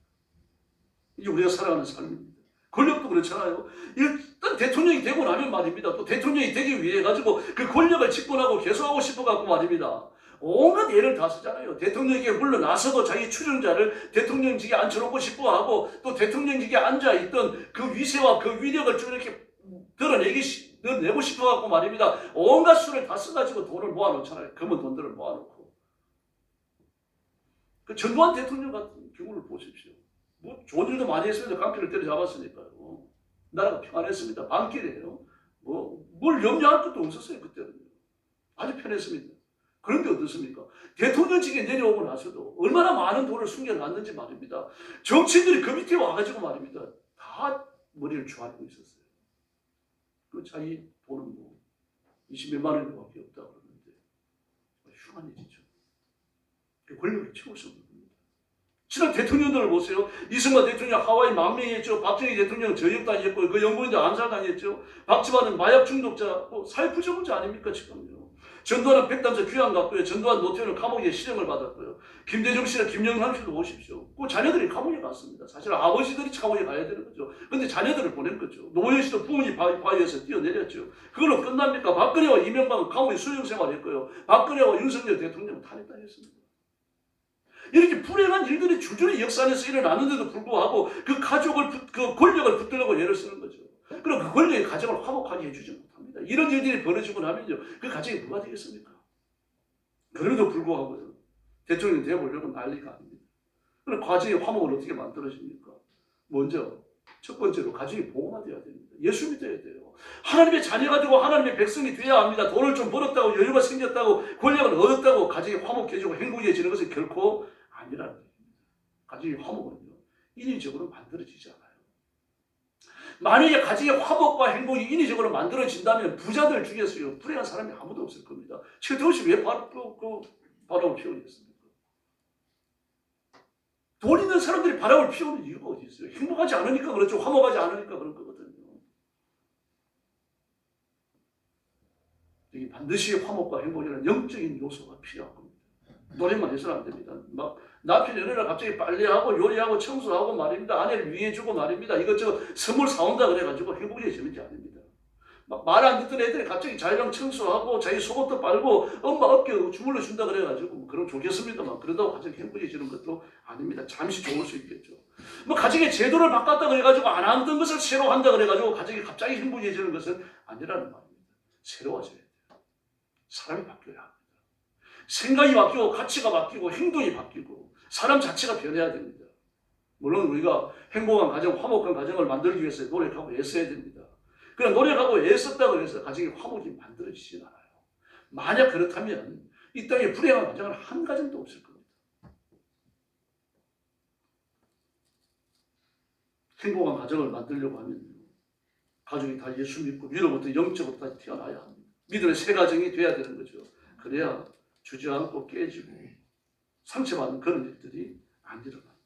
이게 우리가 살아가는 삶입니다. 권력도 그렇잖아요. 일단 대통령이 되고 나면 말입니다. 또 대통령이 되기 위해 가지고 그 권력을 집권하고 계속하고 싶어갖고 말입니다. 온갖 예를 다 쓰잖아요. 대통령에게 물러나서도 자기 추종자를 대통령직에 앉혀놓고 싶어하고 또 대통령직에 앉아있던 그 위세와 그 위력을 좀 이렇게 드러내고 싶어갖고 말입니다. 온갖 수를 다 써가지고 돈을 모아놓잖아요. 검은 돈들을 모아놓고. 그 전두환 대통령 같은 경우를 보십시오. 뭐 좋은 일도 많이 했습니다. 깡패를 때려잡았으니까요. 나라가 평안했습니다. 반길이에요. 뭘 염려할 것도 없었어요. 그때는. 아주 편했습니다. 그런데 어떻습니까? 대통령직에 내려오고 나서도 얼마나 많은 돈을 숨겨놨는지 말입니다. 정치인들이 그 밑에 와가지고 말입니다. 다 머리를 조아리고 있었어요. 그 자기 돈은 20몇만 원밖에 없다 그러는데 흉한 일이죠. 그 권력을 채울 수 없는 겁니다. 지난 대통령들을 보세요. 이승만 대통령 하와이 망명했죠. 박정희 대통령 저역당했고 그 영부인들 암살당했죠. 박지원은 마약 중독자, 사회 부적응자 아닙니까 지금요. 전두환은 백단서 귀환 갔고요. 전두환 노태우는 감옥에 실형을 받았고요. 김대중 씨나 김영삼 씨도 보십시오. 그 자녀들이 감옥에 갔습니다. 사실 아버지들이 감옥에 가야 되는 거죠. 그런데 자녀들을 보낸 거죠. 노무현 씨도 부모님 바위에서 뛰어내렸죠. 그걸로 끝납니까? 박근혜와 이명박은 감옥에 수용 생활했고요. 박근혜와 윤석열 대통령은 탄핵당했습니다. 이렇게 불행한 일들이 줄줄이 역사 안에서 일어나는데도 불구하고 그 가족을 그 권력을 붙들려고 애를 쓰는 거죠. 그럼 그 권력의 가정을 화목하게 해주지 못합니다. 이런 일들이 벌어지고 나면요, 그 가정이 뭐가 되겠습니까? 그럼에도 불구하고 대통령이 되어보려고 난리가 아닙니다. 그럼 가정의 화목을 어떻게 만들어집니까? 먼저 첫 번째로 가정이 복음화되어야 됩니다. 예수 믿어야 돼요. 하나님의 자녀가 되고 하나님의 백성이 되어야 합니다. 돈을 좀 벌었다고 여유가 생겼다고 권력을 얻었다고 가정이 화목해지고 행복해지는 것은 결코 아니라는 겁니다. 가정의 화목은요, 인위적으로 만들어지지 않아요. 만약에 가정의 화목과 행복이 인위적으로 만들어진다면 부자들 중에서요, 불행한 사람이 아무도 없을 겁니다. 최태원 왜 바람을 피우겠습니까? 돈 있는 사람들이 바람을 피우는 이유가 어디 있어요? 행복하지 않으니까 그렇죠. 화목하지 않으니까 그런 거거든요. 여기 반드시 화목과 행복이라는 영적인 요소가 필요한 겁니다. 노래만 해서는 안 됩니다. 막 남편 연애를 갑자기 빨래하고 요리하고 청소하고 말입니다. 아내를 위해주고 말입니다. 이것저것 선물 사온다 그래가지고 행복해지는 게 아닙니다. 막 말 안 듣던 애들이 갑자기 자기랑 청소하고 자기 속옷도 빨고 엄마 어깨 주물러 준다 그래가지고 그럼 좋겠습니다만 그러다고 가정 행복해지는 것도 아닙니다. 잠시 좋을 수 있겠죠. 뭐 가정의 제도를 바꿨다 그래가지고 안 하던 것을 새로 한다 그래가지고 가정이 갑자기 행복해지는 것은 아니라는 말입니다. 새로워져야 돼요. 사람이 바뀌어야 합니다. 생각이 바뀌고 가치가 바뀌고 행동이 바뀌고 사람 자체가 변해야 됩니다. 물론 우리가 행복한 가정, 화목한 가정을 만들기 위해서 노력하고 애써야 됩니다. 그러나 노력하고 애썼다고 해서 가정이 화목이 만들어지진 않아요. 만약 그렇다면 이 땅에 불행한 가정은 한 가정도 없을 겁니다. 행복한 가정을 만들려고 하면 가족이 다 예수 믿고 위로부터 영적으로 다시 태어나야 합니다. 믿음의 새 가정이 돼야 되는 거죠. 그래야 주저앉고 깨지고 상처받는 그런 일들이 안 일어납니다.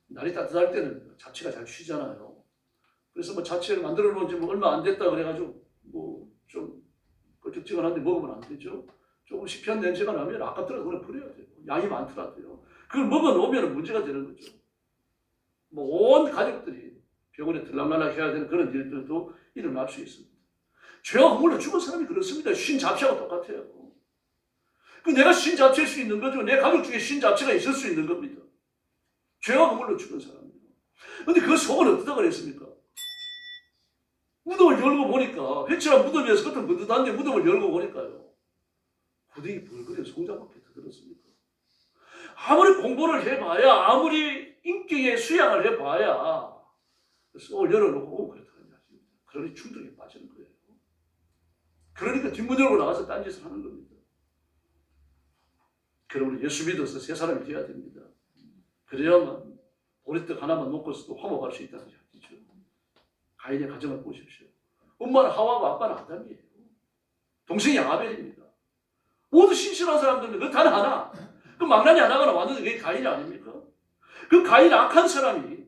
날이 따뜻할 때는 잡채가 잘 쉬잖아요. 그래서 뭐 자취를 만들어 놓은 지 뭐 얼마 안 됐다 그래가지고 뭐 좀 껄쩍지근한데 먹으면 안 되죠. 조금 시피한 냄새가 나면 아깝더라도 그냥 버려야 돼요. 양이 많더라도요. 그걸 먹어놓으면 문제가 되는 거죠. 뭐 온 가족들이 병원에 들락날락 해야 되는 그런 일들도 일어날 수 있습니다. 죄와 허물로 죽은 사람이 그렇습니다. 쉰 잡채하고 똑같아요. 그 내가 쉰 잡채일 수 있는 거죠. 내 가족 중에 쉰 잡채가 있을 수 있는 겁니다. 죄와 허물로 죽은 사람이에요. 근데 그 속은 어떻다 그랬습니까? 무덤을 열고 보니까 회칠한 무덤이어서 겉은 번듯한데 무덤을 열고 보니까요. 구덩이 벌거리에 송장밖에 더 들었습니까? 아무리 공부를 해봐야 아무리 인격의 수양을 해봐야 속을 열어놓고 그렇다는 이야기입니다. 그러니 충격에 빠지는 거예요. 그러니까 뒷문 열고 나가서 딴짓을 하는 겁니다. 그러므로 예수 믿어서 새 사람이 되어야 됩니다. 그래야만 보리떡 하나만 먹고서도 화목할 수 있다는 이야기죠. 가인의 가정을 보십시오. 엄마는 하와고 아빠는 아담이에요. 동생이 아벨입니다. 모두 신실한 사람들은 그 단 하나, 그 망나니 하나가 왔는데 그게 가인이 아닙니까? 그 가인 악한 사람이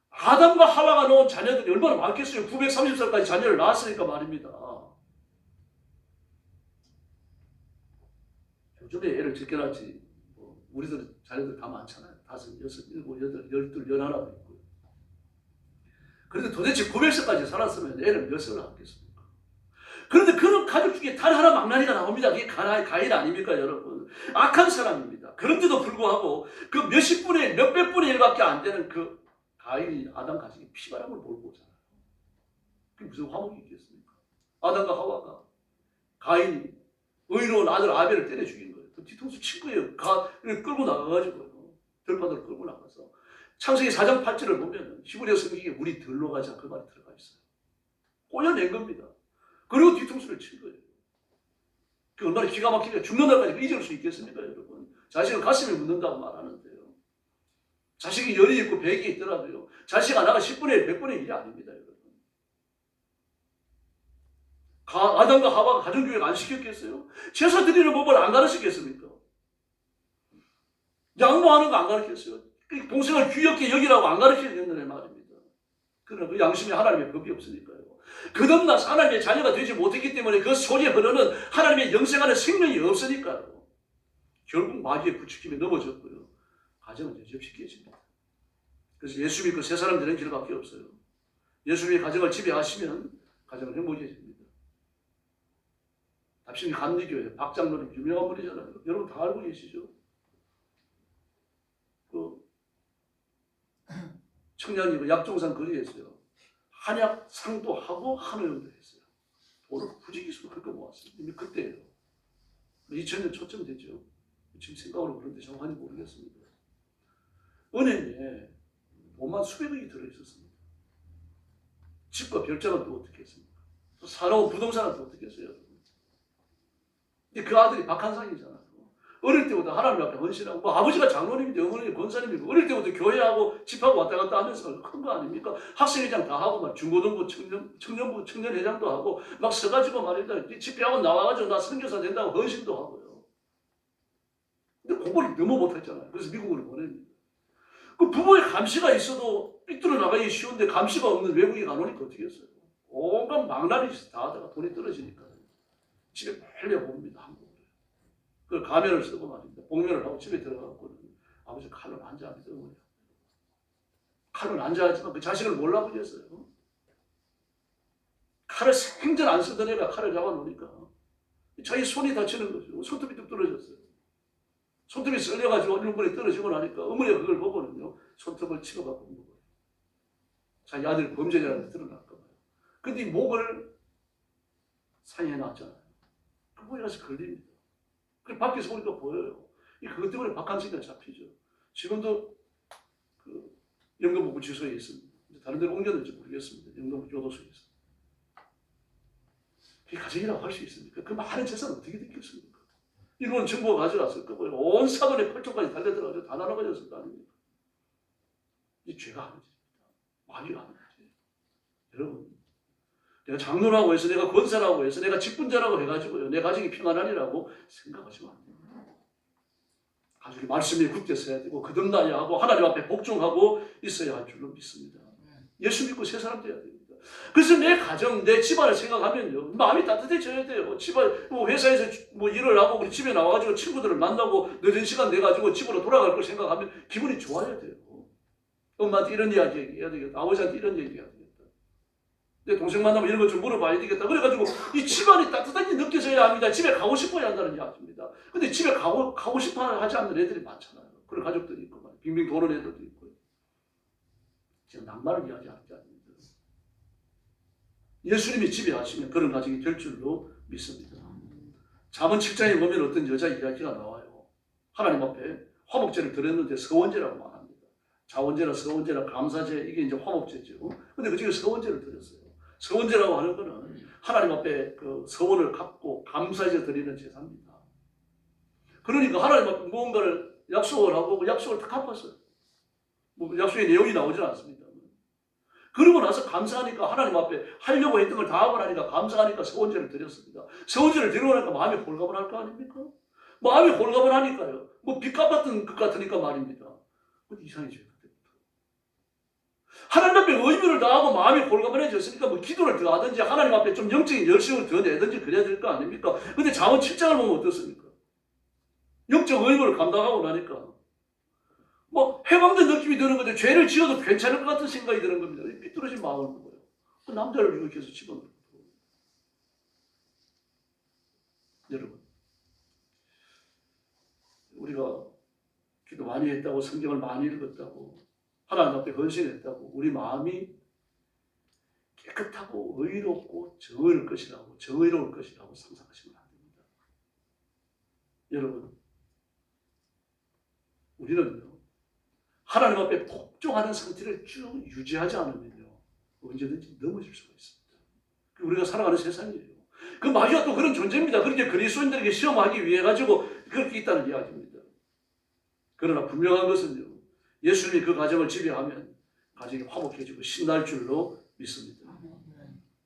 아담과 하와가 낳은 자녀들이 얼마나 많겠어요. 930살까지 자녀를 낳았으니까 말입니다. 요즘에 애를 적게 낳지 우리들 자녀들 다 많잖아요. 5, 6, 7, 8, 12, 11도 있고요. 그런데 도대체 900세까지 살았으면 애를 몇 살을 낳겠습니까? 그런데 그런 가족 중에 단 하나 망나니가 나옵니다. 그게 가인 아닙니까, 여러분? 악한 사람입니다. 그런데도 불구하고 그 몇십 분의, 몇백 분의 1밖에 안 되는 그 가인이 아담 가족이 피바람을 몰고 오잖아요. 그게 무슨 화목이 있겠습니까? 아담과 하와가 가인이 의로운 아들 아벨을 때려 죽인 거예요. 그 뒤통수 친 거예요. 끌고 나가가지고요. 들판으로 끌고 나가서. 창세기 4장 8절을 보면 히브리어 성경에 우리 들러 가자 그 말이 들어가 있어요. 꼬여낸 겁니다. 그리고 뒤통수를 친 거예요. 그 얼마나 기가 막히게 죽는 날까지 잊을 수 있겠습니까, 여러분? 자식을 가슴에 묻는다고 말하는데요. 자식이 열이 있고 백이 있더라도요. 자식 하나가 10분의 1, 100분의 1이 아닙니다, 여러분. 아담과 하와가 가정교육 안 시켰겠어요? 제사 드리는 법을 안 가르치겠습니까? 양보하는 거 안 가르쳤어요. 동생을 귀엽게 여기라고 안 가르쳐야 된다는 말입니다. 그러나 그 양심에 하나님의 법이 없으니까요. 거듭나 하나님의 자녀가 되지 못했기 때문에 그 속에 흐르는 하나님의 영생하는 생명이 없으니까요. 결국 마귀의 부추김에 넘어졌고요. 가정은 여지없이 깨집니다. 그래서 예수 믿고 새 사람 되는 길밖에 없어요. 예수 믿고 가정을 지배하시면 가정은 행복해집니다. 답신이 감리교회 박장로님 유명한 분이잖아요. 여러분 다 알고 계시죠? 그 청량리 그 약종산 거리에서요. 한약 상도하고 한의원도 했어요. 돈을 부지기수로 그렇게 모았어요. 이미 그때예요. 2000년 초쯤 됐죠. 지금 생각으로 그런데 정확히 모르겠습니다. 은행에 돈만 수백억이 들어있었습니다. 집과 별장은 또 어떻게 했습니까? 또 사놓은 부동산은 또 어떻게 했어요? 그 아들이 박한상이잖아요. 어릴 때부터 하나님 앞에 헌신하고, 뭐 아버지가 장로님인데 어머니가 권사님이고, 어릴 때부터 교회하고 집하고 왔다 갔다 하면서 큰 거 아닙니까? 학생회장 다 하고, 막 중고등부 청년부 청년회장도 하고, 막 서가지고 말입니다. 집회하고 나와가지고 나 선교사 된다고 헌신도 하고요. 근데 공부를 너무 못했잖아요. 그래서 미국으로 보냅니다. 그 부모의 감시가 있어도 삐뚤어 나가기 쉬운데 감시가 없는 외국에 가놓으니까 어떻게 했어요? 온갖 망나니 다 하다가 돈이 떨어지니까 집에 빨리 옵니다. 한국으로. 그 가면을 쓰고 말입니다. 복면을 하고 집에 들어가고 아버지 칼을 안자합니다. 칼을 안자하지만 그 자식을 몰라보겠어요. 칼을 생전 안 쓰던 애가 칼을 잡아놓으니까 자기 손이 다치는 거죠. 손톱이 뚝 떨어졌어요. 손톱이 썰려가지고 일본에 떨어지고 나니까 어머니가 그걸 보고는요. 손톱을 치고갖고 먹어요. 자기 아들 범죄자라는 게 드러날까 봐요. 근데 목을 상해놨잖아요. 감옥에 가서 걸립니다. 그리고 밖에서 보니까 보여요. 그것 때문에 박한식이 잡히죠. 지금도 그 영등포구 지소에 있습니다. 다른 데로 옮겨질지 모르겠습니다. 영등포 교도소에 있습니다. 그게 가정이라고 할 수 있습니까? 그 많은 재산을 어떻게 됐겠습니까? 이런 정보가 가져갔을 거고요. 온 사돈의 펄통까지 달려들어가지고 다 나눠가졌을 거 아닙니까? 이 죄가 아니지. 마귀가 아니지. 여러분, 내가 장로라고 해서, 내가 권사라고 해서, 내가 직분자라고 해가지고요, 내 가정이 평안하리라고 생각하시면 안 됩니다. 가족이 말씀에 굳게 서야 되고, 거듭나야 하고, 하나님 앞에 복종하고 있어야 할 줄로 믿습니다. 예수 믿고 새 사람 돼야 됩니다. 그래서 내 가정, 내 집안을 생각하면요, 마음이 따뜻해져야 돼요. 집안, 회사에서 일을 하고, 우리 집에 나와가지고 친구들을 만나고, 늦은 시간 내가지고 집으로 돌아갈 걸 생각하면 기분이 좋아야 돼요. 엄마한테 이런 이야기 해야 되겠다. 아버지한테 이런 얘기 해야 되겠다. 내 동생 만나면 이런 것 좀 물어봐야 되겠다. 그래가지고 이 집안이 따뜻하게 느껴져야 합니다. 집에 가고 싶어야 한다는 이야기입니다. 근데 집에 가고 싶어 하지 않는 애들이 많잖아요. 그런 가족들이 있고, 빙빙 도는 애들도 있고요. 제가 낭만을 이야기하는 게 아닙니다. 예수님이 지배하시면 그런 가정이 될 줄로 믿습니다. 잠언 7장에 보면 어떤 여자 이야기가 나와요. 하나님 앞에 화목제를 드렸는데 서원제라고 말합니다. 자원제나 서원제나 감사제, 이게 이제 화목제죠. 근데 그 중에 서원제를 드렸어요. 서원제라고 하는 거는 하나님 앞에 그 서원을 갚고 감사제 드리는 제사입니다. 그러니까 하나님 앞에 무언가를 약속을 하고 그 약속을 다 갚았어요. 약속의 내용이 나오질 않습니다. 그러고 나서 감사하니까 하나님 앞에 하려고 했던 걸 다 하고 나니까 감사하니까 서원제를 드렸습니다. 서원제를 드리고 나니까 마음이 홀가분할 거 아닙니까? 마음이 홀가분하니까요. 빚 갚았던 것 같으니까 말입니다. 근데 이상해져요. 하나님 앞에 의무를 다하고 마음이 홀가분해졌으니까 기도를 더 하든지 하나님 앞에 좀 영적인 열심을 더 내든지 그래야 될 거 아닙니까? 근데 잠언 7장을 보면 어떻습니까? 영적 의무를 감당하고 나니까 해방된 느낌이 드는 건데 죄를 지어도 괜찮을 것 같은 생각이 드는 겁니다. 삐뚤어진 마음을 먹어요. 그 남자를 이렇게 해서 집어넣고. 여러분, 우리가 기도 많이 했다고, 성경을 많이 읽었다고, 하나님 앞에 헌신했다고 우리 마음이 깨끗하고 의롭고 정의로울 것이라고 상상하시면 안 됩니다. 여러분, 우리는요, 하나님 앞에 복종하는 상태를 쭉 유지하지 않으면요, 언제든지 넘어질 수가 있습니다. 우리가 살아가는 세상이에요. 그 마귀가 또 그런 존재입니다. 그렇게 그리스도인들에게 시험하기 위해 가지고 그렇게 있다는 이야기입니다. 그러나 분명한 것은요, 예수님이 그 가정을 지배하면 가정이 화목해지고 신날 줄로 믿습니다.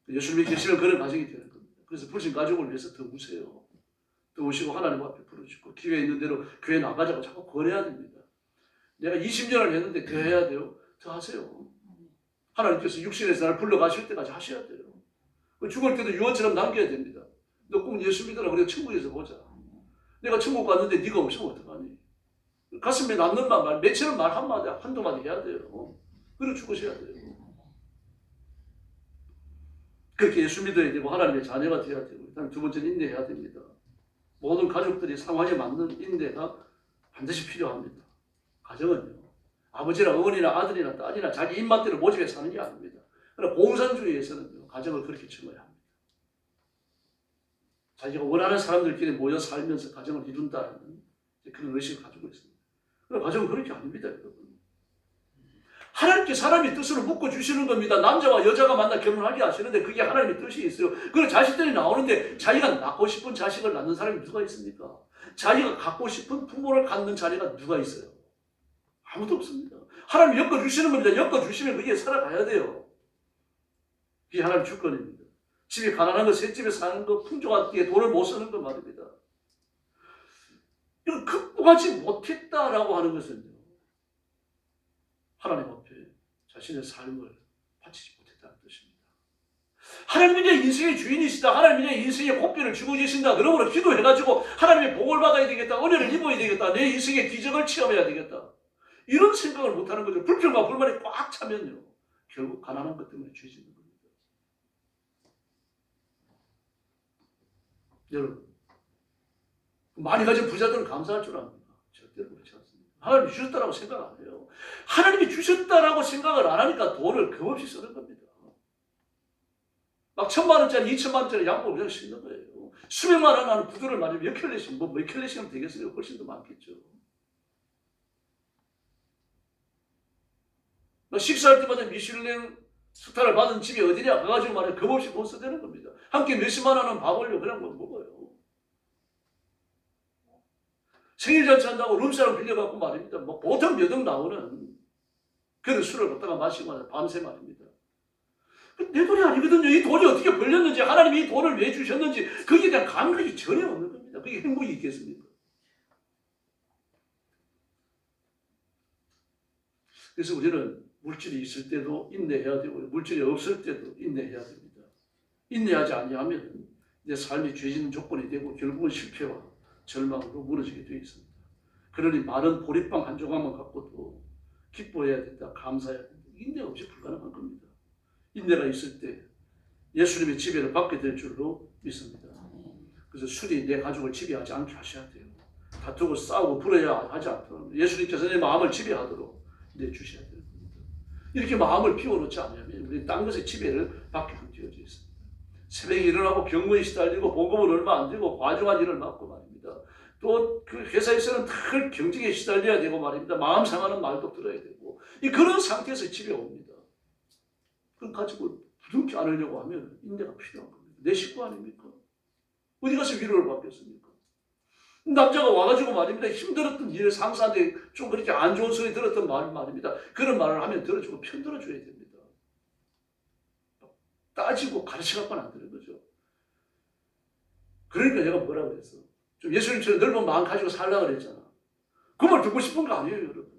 예수님이 계시면 그런 가정이 되는 겁니다. 그래서 불신 가족을 위해서 더 우세요. 더 우시고 하나님 앞에 부르시고 기회 있는 대로 교회 나가자고 자꾸 권해야 됩니다. 내가 20년을 했는데 더 해야 돼요? 더 하세요. 하나님께서 육신에서 나를 불러가실 때까지 하셔야 돼요. 죽을 때도 유언처럼 남겨야 됩니다. 너 꼭 예수 믿어라. 그래 천국에서 보자. 내가 천국 갔는데 네가 없으면 어떡하니? 가슴에 남는 말, 며칠은 말 한마디, 한두 마디 해야 돼요. 그리고 죽으셔야 돼요. 그렇게 예수 믿어야 되고 하나님의 자녀가 되어야 되고, 일단 두 번째는 인내해야 됩니다. 모든 가족들이 상황에 맞는 인내가 반드시 필요합니다. 가정은요, 아버지나 어머니나 아들이나 딸이나 자기 입맛대로 모집해 사는 게 아닙니다. 그러나 공산주의에서는요, 가정을 그렇게 정해야 합니다. 자기가 원하는 사람들끼리 모여 살면서 가정을 이룬다는 그런 의식을 가지고 있습니다. 그러나 가정은 그렇게 아닙니다, 여러분. 하나님께 사람이 뜻으로 묶어주시는 겁니다. 남자와 여자가 만나 결혼하게 하시는데 그게 하나님의 뜻이 있어요. 그런 자식들이 나오는데 자기가 낳고 싶은 자식을 낳는 사람이 누가 있습니까? 자기가 갖고 싶은 부모를 갖는 자리가 누가 있어요? 아무도 없습니다. 하나님이 엮어주시는 겁니다. 엮어주시면 그게 살아가야 돼요. 그게 하나님 주권입니다. 집이 가난한 거, 셋집에 사는 거, 풍족한 뒤에 돈을 못 쓰는 거 말입니다. 이걸 극복하지 못했다라고 하는 것은요, 하나님 앞에 자신의 삶을 바치지 못했다는 뜻입니다. 하나님이 내 인생의 주인이시다. 하나님이 내 인생의 고삐를 주고 계신다. 그러므로 기도해가지고 하나님의 복을 받아야 되겠다. 은혜를 입어야 되겠다. 내 인생의 기적을 체험해야 되겠다. 이런 생각을 못하는 거죠. 불평과 불만이 꽉 차면요, 결국 가난한 것 때문에 죄짓는 겁니다. 여러분, 많이 가진 부자들은 감사할 줄 압니다. 절대로 그렇지 않습니다. 하나님이 주셨다라고 생각 안 해요. 하나님이 주셨다라고 생각을 안 하니까 돈을 겁없이 쓰는 겁니다. 막 1,000만 원짜리, 2,000만 원짜리 양복을 그냥 신는 거예요. 수백만 원 하는 구두를 말이면 몇 켤레씩, 몇 켤레씩은 되겠습니까? 훨씬 더 많겠죠. 식사할 때마다 미슐랭 스타를 받은 집이 어디냐 가가지고 말이야 겁없이 돈 써대는 겁니다. 한 끼 몇십만 원 하는 밥을요 그냥 먹어요. 생일잔치 한다고 룸사랑 빌려갖고 말입니다. 보통 몇 억 나오는 그런 술을 갖다가 마시고 밤새 말입니다. 내 돈이 아니거든요. 이 돈이 어떻게 벌렸는지, 하나님이 이 돈을 왜 주셨는지 거기에 대한 감각이 전혀 없는 겁니다. 그게 행복이 있겠습니까? 그래서 우리는 물질이 있을 때도 인내해야 되고 물질이 없을 때도 인내해야 됩니다. 인내하지 아니하면 내 삶이 죄짓는 조건이 되고 결국은 실패와 절망으로 무너지게 되어 있습니다. 그러니 많은 보리빵 한 조각만 갖고도 기뻐해야 된다, 감사해야 된다. 인내 없이 불가능한 겁니다. 인내가 있을 때 예수님의 지배를 받게 될 줄로 믿습니다. 그래서 술이 내 가족을 지배하지 않게 하셔야 돼요. 다투고 싸우고 불어야 하지 않도록 예수님께서 내 마음을 지배하도록 내주셔야 됩니다. 이렇게 마음을 피워놓지 않으면 우리 딴 것의 지배를 받게끔 되어져 있습니다. 새벽에 일어나고 경무에 시달리고 봉급은 얼마 안 되고 과중한 일을 맡고 말입니다. 또 그 회사에서는 늘 경쟁에 시달려야 되고 말입니다. 마음 상하는 말도 들어야 되고 그런 상태에서 집에 옵니다. 그걸 가지고 부둥켜 안으려고 하면 인내가 필요한 겁니다. 내 식구 아닙니까? 어디 가서 위로를 받겠습니까? 남자가 와가지고 말입니다. 힘들었던 일 상사한테 좀 그렇게 안 좋은 소리 들었던 말입니다. 그런 말을 하면 들어주고 편들어줘야 됩니다. 따지고 가르쳐갖고는 안 되는 거죠. 그러니까 내가 뭐라고 그랬어? 좀 예수님처럼 넓은 마음 가지고 살라고 그랬잖아. 그 말 듣고 싶은 거 아니에요, 여러분.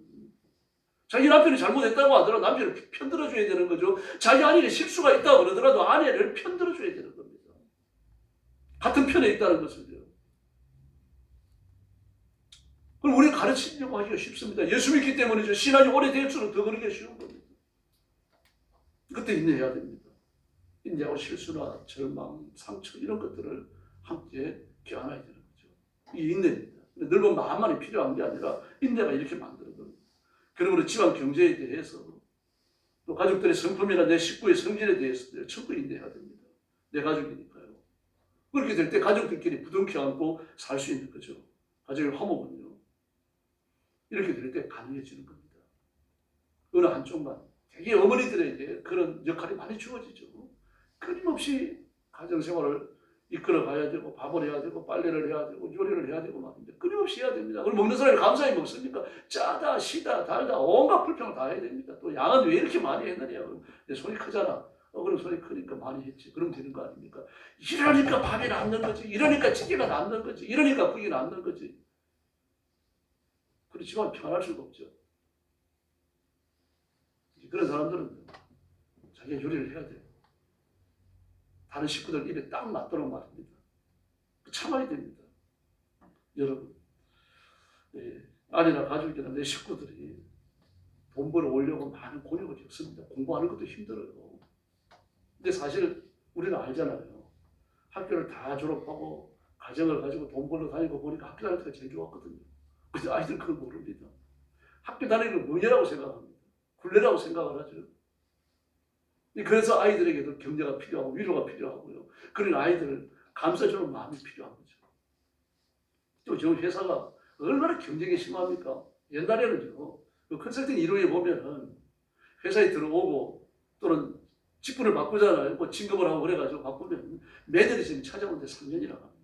자기 남편이 잘못했다고 하더라도 남편을 편들어줘야 되는 거죠. 자기 아내에 실수가 있다고 그러더라도 아내를 편들어줘야 되는 겁니다. 같은 편에 있다는 것을요. 그럼 우리 가르치려고 하기가 쉽습니다. 예수 믿기 때문이죠. 신앙이 오래될수록 더 그러기가 쉬운 겁니다. 그때 인내해야 됩니다. 인내하고 실수나 절망, 상처 이런 것들을 함께 교환해야 되는 거죠. 이 인내입니다. 넓은 마음만이 필요한 게 아니라 인내가 이렇게 만드는 겁니다. 그러므로 집안 경제에 대해서 또 가족들의 성품이나 내 식구의 성질에 대해서 전부 인내해야 됩니다. 내 가족이니까요. 그렇게 될 때 가족들끼리 부둥켜 안고 살 수 있는 거죠. 가족의 화목은요. 이렇게 될 때 가능해지는 겁니다. 어느 한쪽만 되게 어머니들에게 그런 역할이 많이 주어지죠. 끊임없이 가정생활을 이끌어 가야 되고 밥을 해야 되고 빨래를 해야 되고 요리를 해야 되고 말입니다. 끊임없이 해야 됩니다. 그리고 먹는 사람이 감사히 먹습니까? 짜다 시다 달다 온갖 불평을 다 해야 됩니다. 또 양은 왜 이렇게 많이 했느냐? 내 손이 크잖아. 그럼 손이 크니까 많이 했지. 그럼 되는 거 아닙니까? 이러니까 밥이 남는 거지. 이러니까 찌개가 남는 거지. 이러니까 국이 남는 거지. 그렇지만 편할 수가 없죠. 그런 사람들은 자기가 요리를 해야 돼요. 다른 식구들 입에 딱 맞도록 말입니다. 참아야 됩니다. 여러분, 아내나 가족이나 내 식구들이 돈 벌어오려고 많은 곤욕을 겪습니다. 공부하는 것도 힘들어요. 근데 사실 우리는 알잖아요. 학교를 다 졸업하고 가정을 가지고 돈 벌러 다니고 보니까 학교 다닐 때가 제일 좋았거든요. 근데 아이들은 그걸 모릅니다. 학교 다니는 걸 뭐냐라고 생각합니다. 굴레라고 생각을 하죠. 그래서 아이들에게도 격려가 필요하고 위로가 필요하고요. 그런 아이들을 감싸주는 마음이 필요한 거죠. 또 지금 회사가 얼마나 경쟁이 심합니까? 옛날에는요. 그 컨설팅 이론에 보면은 회사에 들어오고 또는 직분을 바꾸잖아요. 뭐 진급을 하고 그래가지고 바꾸면 매니저님이 찾아오는데 3년이라고 합니다.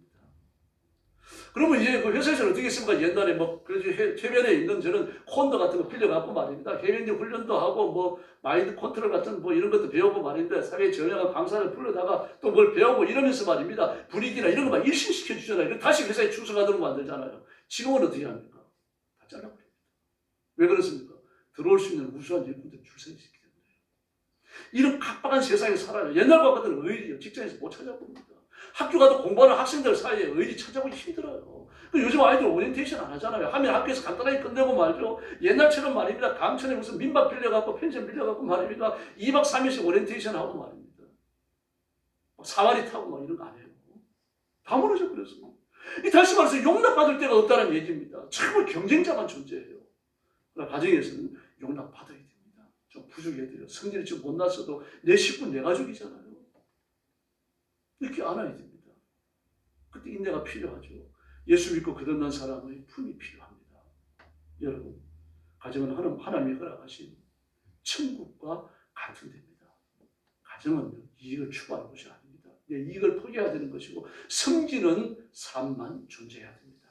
그러면 이제 그 회사에서는 어떻게 했습니까? 옛날에 뭐, 그래서 해변에 있는 저는 콘도 같은 거 빌려갖고 말입니다. 해변대 훈련도 하고 뭐, 마인드 컨트롤 같은 뭐 이런 것도 배우고 말입니다. 사회에 전향한 강사를 불러다가 또 뭘 배우고 이러면서 말입니다. 분위기나 이런 거 막 일신시켜 주잖아요. 다시 회사에 출석하도록 만들잖아요. 지금은 어떻게 합니까? 다 잘라버립니다. 왜 그렇습니까? 들어올 수 있는 우수한 일꾼들 줄 서 있기 때문에. 이런 각박한 세상에 살아요. 옛날과 같은 의리 직장에서 못 찾아봅니다. 학교 가도 공부하는 학생들 사이에 의리 찾아보기 힘들어요. 요즘 아이들 오리엔테이션 안 하잖아요. 하면 학교에서 간단하게 끝내고 말죠. 옛날처럼 말입니다. 강천에 무슨 민박 빌려갖고 펜션 빌려갖고 말입니다. 2박 3일씩 오리엔테이션 하고 말입니다. 사와리 타고 막 이런 거 안 해요. 다 무너져 버렸어요. 다시 말해서 용납받을 데가 없다는 얘기입니다. 정말 경쟁자만 존재해요. 그러나 가정에서는 용납받아야 됩니다. 좀 부족해야 돼요. 성질이 좀 못났어도 내 식구 내 가족이잖아요. 이렇게 안아야 됩니다. 그때 그때 인내가 필요하죠. 예수 믿고 거듭난 사람의 품이 필요합니다. 여러분, 가정은 하나님이 허락하신 천국과 같은 데입니다. 가정은 이익을 추구하는 것이 아닙니다. 이익을 포기해야 되는 것이고 섬기는 삶만 존재해야 됩니다.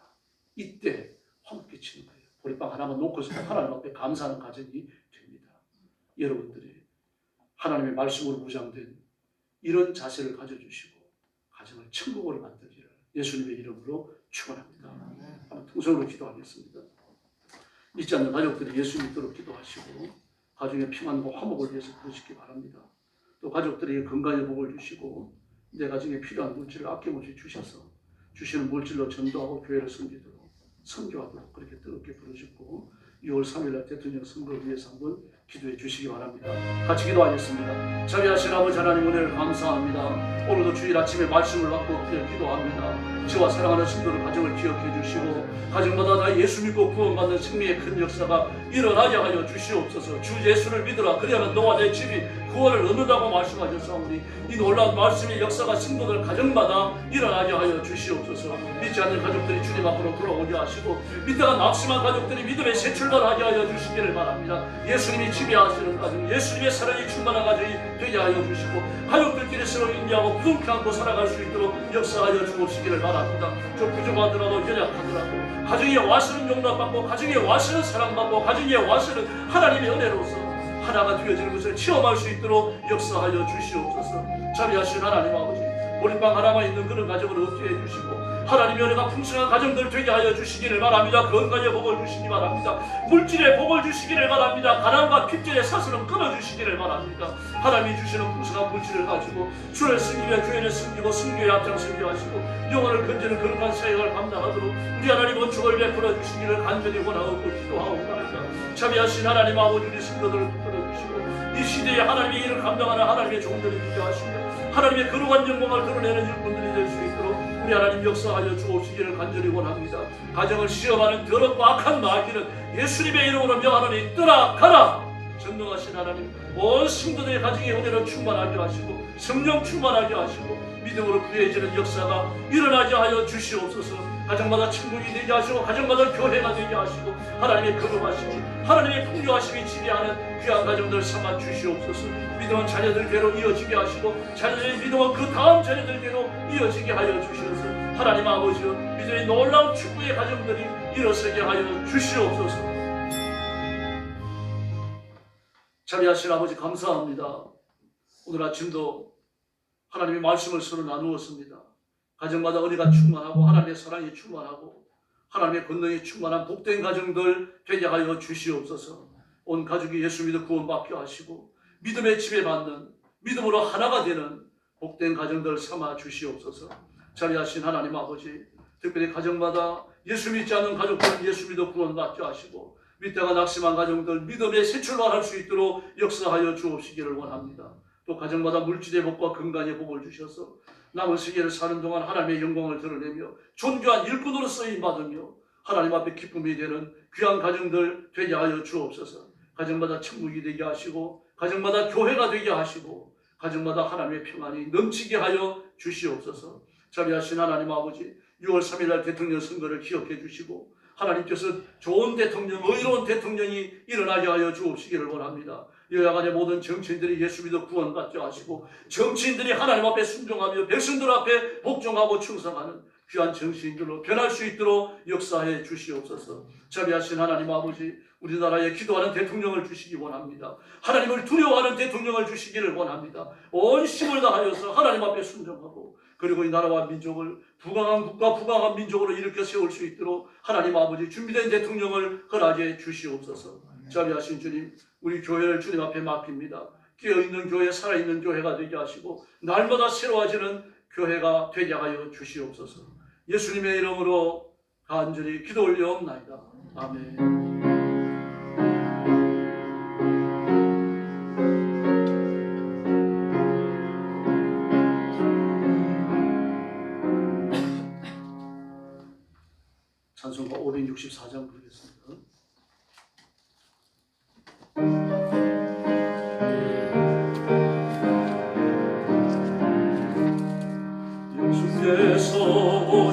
이때 화목 끼치는 거예요. 보리빵 하나만 놓고서 하나님 앞에 감사하는 가정이 됩니다. 여러분들이 하나님의 말씀으로 무장된 이런 자세를 가져주시고 가정을 천국으로 만들기를 예수님의 이름으로 축원합니다. 한번 통성으로 기도하겠습니다. 잊지 않는 가족들이 예수 믿도록 기도하시고 가정의 평안과 화목을 위해서 그러시기 바랍니다. 또 가족들에게 건강의 복을 주시고 내 가정에 필요한 물질을 아낌없이 주셔서 주시는 물질로 전도하고 교회를 섬기도록 선교하도록 그렇게 뜨겁게 부르셨고 6월 3일날 대통령 선거를 위해서 한번 기도해 주시기 바랍니다. 같이 기도하겠습니다. 자비하신 아버지 하나님 은혜를 감사합니다. 오늘도 주일 아침에 말씀을 받고 기도합니다. 저와 사랑하는 성도들 가정을 기억해 주시고 가정마다 다 예수 믿고 구원받는 생명의 큰 역사가 일어나게 하여 주시옵소서. 주 예수를 믿으라 그리하면 너와 내 집이 구원을 얻는다고 말씀하셨사오니 이 놀라운 말씀의 역사가 성도들 가정마다 일어나게 하여 주시옵소서. 믿지 않는 가족들이 주님 앞으로 돌아오게 하시고 믿다가 낙심한 가족들이 믿음의 새 출발하게 하여 주시기를 바랍니다. 예수님이 지배하시는 가정, 예수님의 사랑이 충만한 가정이 되게 하여 주시고 가족들끼리 서로 인내하고 부둥켜 안고 살아갈 수 있도록 역사하여 주옵시기를 바랍니다. 좀 부족하더라도 연약하더라도 가정에 와서는 용납받고 가정에 와서는 사랑받고 가정에 와서는 하나님의 은혜로서 하나가 되어지는 것을 체험할 수 있도록 역사하여 주시옵소서. 자비하신 하나님 아버지, 보리빵 하나만 있는 그런 가정을 얻게 해주시고 하나님의 은혜가 풍성한 가정들 되게 하여 주시기를 바랍니다. 건강의 복을 주시기 바랍니다. 물질의 복을 주시기를 바랍니다. 가난과 핍절의 사슬은 끊어주시기를 바랍니다. 하나님이 주시는 풍성한 물질을 가지고 주를 섬기며 교회를 섬기고 성교에 앞장서게 하시고 영혼을 건지는 거룩한 사역을 감당하도록 우리 하나님 은총을 베풀어 주시기를 간절히 원하고 기도하옵나이다. 자비하신 하나님 아버지 우리 성도들을 붙들어 주시고 이 시대에 하나님의 일을 감당하는 하나님의 종들이 되게 하시며 하나님의 거룩한 영광을 드러내는 일꾼들이 될 수 있도록 우리 하나님 역사하여 주옵시기를 간절히 원합니다. 가정을 시험하는 더럽고 악한 마귀는 예수님의 이름으로 명하노니 떠나가라. 전능하신 하나님 온 성도들의 가정의 은혜를 충만하게 하시고 성령 충만하게 하시고 믿음으로 구해지는 역사가 일어나게 하여 주시옵소서. 가정마다 천국이 되게 하시고 가정마다 교회가 되게 하시고 하나님의 거룩하심이 하나님의 풍요하심이 지배하는 귀한 가정들 삼아 주시옵소서. 믿음은 자녀들께로 이어지게 하시고 자녀들의 믿음은 그 다음 자녀들께로 이어지게 하여 주시옵소서. 하나님 아버지여 믿음의 놀라운 축복의 가정들이 일어서게 하여 주시옵소서. 자비하신 아버지 감사합니다. 오늘 아침도 하나님의 말씀을 서로 나누었습니다. 가정마다 은혜가 충만하고 하나님의 사랑이 충만하고 하나님의 권능이 충만한 복된 가정들 되게 하여 주시옵소서. 온 가족이 예수 믿어 구원받게 하시고 믿음의 지배받는 믿음으로 하나가 되는 복된 가정들 삼아 주시옵소서. 자비하신 하나님 아버지 특별히 가정마다 예수 믿지 않는 가족들은 예수 믿어 구원받게 하시고 믿다가 낙심한 가정들 믿음의 새 출발할 수 있도록 역사하여 주옵시기를 원합니다. 또 가정마다 물질의 복과 건강의 복을 주셔서 남은 세계를 사는 동안 하나님의 영광을 드러내며 존귀한 일꾼으로 쓰임받으며 하나님 앞에 기쁨이 되는 귀한 가정들 되게 하여 주옵소서. 가정마다 천국이 되게 하시고 가정마다 교회가 되게 하시고 가정마다 하나님의 평안이 넘치게 하여 주시옵소서. 자비하신 하나님 아버지 6월 3일날 대통령 선거를 기억해 주시고 하나님께서 좋은 대통령, 의로운 대통령이 일어나게 하여 주옵시기를 원합니다. 여야간의 모든 정치인들이 예수 믿어 구원받게 하시고 정치인들이 하나님 앞에 순종하며 백성들 앞에 복종하고 충성하는 귀한 정치인들로 변할 수 있도록 역사해 주시옵소서. 자비하신 하나님 아버지 우리나라에 기도하는 대통령을 주시기 원합니다. 하나님을 두려워하는 대통령을 주시기를 원합니다. 온 힘을 다하여서 하나님 앞에 순종하고 그리고 이 나라와 민족을 부강한 국가 부강한 민족으로 일으켜 세울 수 있도록 하나님 아버지 준비된 대통령을 허락해 주시옵소서. 자비하신 주님 우리 교회를 주님 앞에 맡깁니다. 깨어있는 교회 살아있는 교회가 되게 하시고 날마다 새로워지는 교회가 되게 하여 주시옵소서. 예수님의 이름으로 간절히 기도 올려옵나이다. 아멘. 찬송가 564장 부르겠습니다. 예수께서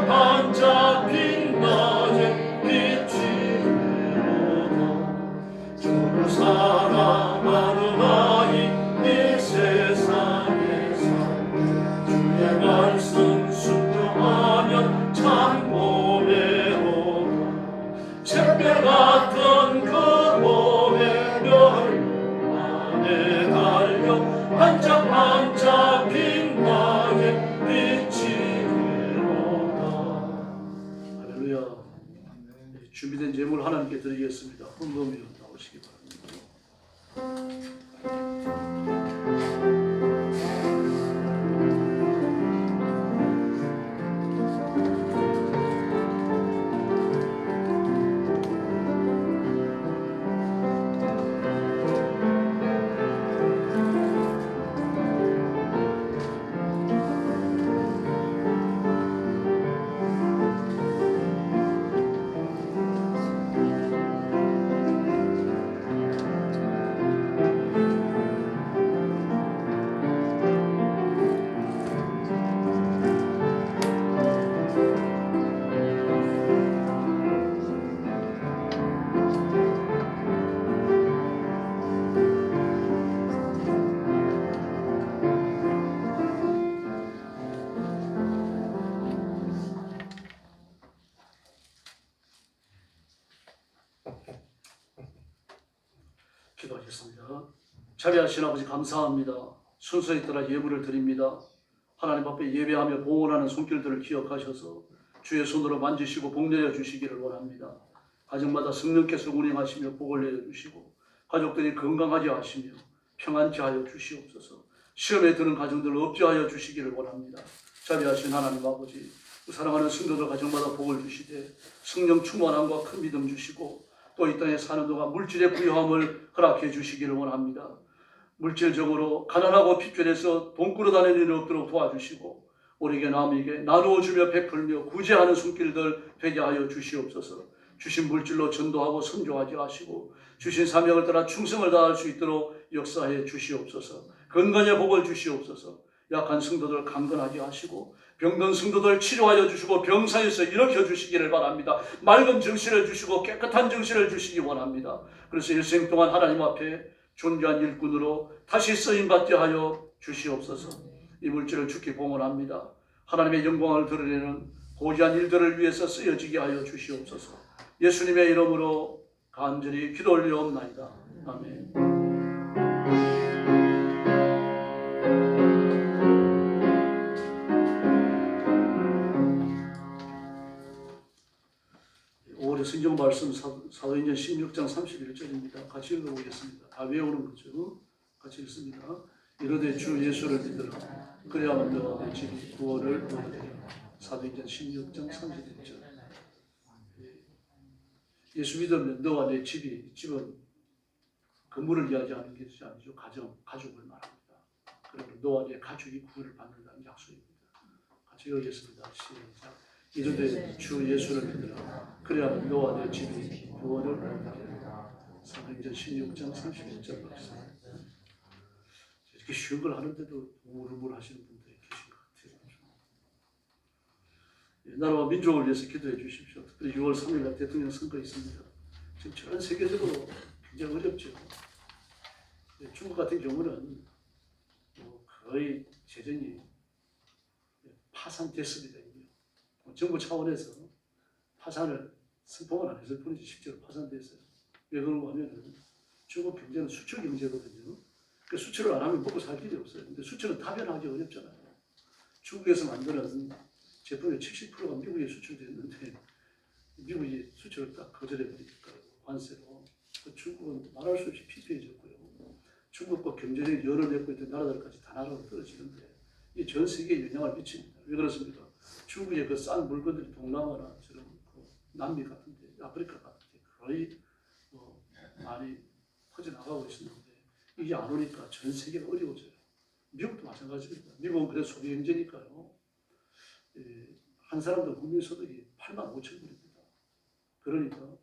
반짝반짝 빛나는 빛이로다. 주를 사랑하는 아이 이 세상에서 주의 말씀 순종하면 참 보배로다. 샛별 같은 그 몸의 별 안에 달려 반짝반짝 빛나게 빛이로다. 할렐루야. 준비된 제물 하나님께 드리겠습니다. 헌금이요 나오시기 바랍니다. 기도하겠습니다. 자비하신 아버지 감사합니다. 순서에 따라 예물을 드립니다. 하나님 앞에 예배하며 봉헌하는 손길들을 기억하셔서 주의 손으로 만지시고 복내려 주시기를 원합니다. 가정마다 성령께서 운행하시며 복을 내려주시고 가족들이 건강하게 하시며 평안케 하여 주시옵소서. 시험에 드는 가정들을 없게 하여 주시기를 원합니다. 자비하신 하나님 아버지, 사랑하는 성도들 가정마다 복을 주시되 성령 충만함과 큰 믿음 주시고 또 이 땅에 사는 동안 물질의 부유함을 허락해 주시기를 원합니다. 물질적으로 가난하고 핍절해서 돈 끌어다니는 일이 없도록 도와주시고 우리에게 남에게 나누어 주며 베풀며 구제하는 손길들 되게 하여 주시옵소서. 주신 물질로 전도하고 선교하게 하시고 주신 사명을 따라 충성을 다할 수 있도록 역사해 주시옵소서. 건강의 복을 주시옵소서. 약한 성도들 강건하게 하시고 병든 성도들 치료하여 주시고 병사에서 일으켜 주시기를 바랍니다. 맑은 정신을 주시고 깨끗한 정신을 주시기 원합니다. 그래서 일생 동안 하나님 앞에 존귀한 일꾼으로 다시 쓰임받게 하여 주시옵소서. 이 물질을 주께 봉헌합니다. 하나님의 영광을 드러내는 고귀한 일들을 위해서 쓰여지게 하여 주시옵소서. 예수님의 이름으로 간절히 기도 올리옵나이다. 아멘. 성경 말씀 사도행전 16장 31절입니다. 같이 읽어보겠습니다. 다 외우는 거죠. 같이 읽습니다. 이르되 주 예수를 믿으라. 그래야만 너와 내 집이 구원을 얻으리라. 사도행전 16장 31절. 예수 믿으면 너와 내 집은 건물을 이야기하는 것이 아니죠. 가족을 말합니다. 그리고 너와 내 가족이 구원을 받는다는 약속입니다. 같이 읽겠습니다. 시작. 이르되 주 예수를 믿으라. 그래야 너와 내 집이 구원을 얻으리라. 사도행전 16장 31절 말씀. 이렇게 쉬운 걸 하는데도 우물우물 하시는 분들이 계신 것 같아요. 나라와 민족을 위해서 기도해 주십시오. 특별히 6월 3일 날 대통령 선거 있습니다. 지금 전 세계적으로 굉장히 어렵죠. 중국 같은 경우는 거의 재정이 파산됐습니다. 정부 차원에서 파산을 선포만 안 했을 뿐이지 실제로 파산됐어요. 왜 그런가 하면 중국 경제는 수출 경제거든요. 그 수출을 안 하면 먹고 살 길이 없어요. 근데 수출은 다변하기 어렵잖아요. 중국에서 만드는 제품의 70%가 미국에 수출됐는데 미국이 수출을 딱 거절해버리니까 관세로. 중국은 말할 수 없이 피폐해졌고요. 중국과 경제적인 열을 맺고 있던 나라들까지 다 나라로 떨어지는데 이게 전 세계에 영향을 미칩니다. 왜 그렇습니까? 중국의 그 싼 물건들이 동남아나 저런 남미 같은데, 아프리카 같은데 거의 많이 퍼져나가고 있었는데 이게 안 오니까 전 세계가 어려워져요. 미국도 마찬가지입니다. 미국은 그래도 소비 경제니까요. 한 사람도 국민 소득이 8만 5천 불입니다. 그러니까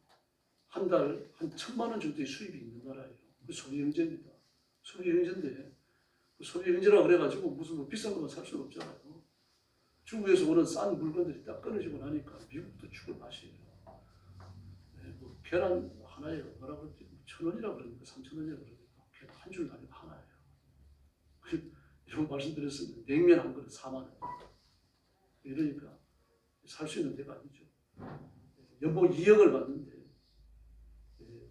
한 달 한 1,000만 원 정도의 수입이 있는 나라예요. 그 소비 경제입니다. 소비 경제인데 소비 경제라고 그래가지고 무슨 비싼 것만 살 수는 없잖아요. 중국에서 오는 싼 물건들이 딱 끊어지고 나니까 미국도 죽을 맛이에요. 네, 뭐 계란 하나에 뭐라 그러지? 1,000원이라 그러니까 3,000원이라 그러니까 계란 한 줄 가지고 하나예요. 이런 말씀드렸으면 냉면 한 그릇 4만 원. 이러니까 살 수 있는 데가 아니죠. 연봉 2억을 받는데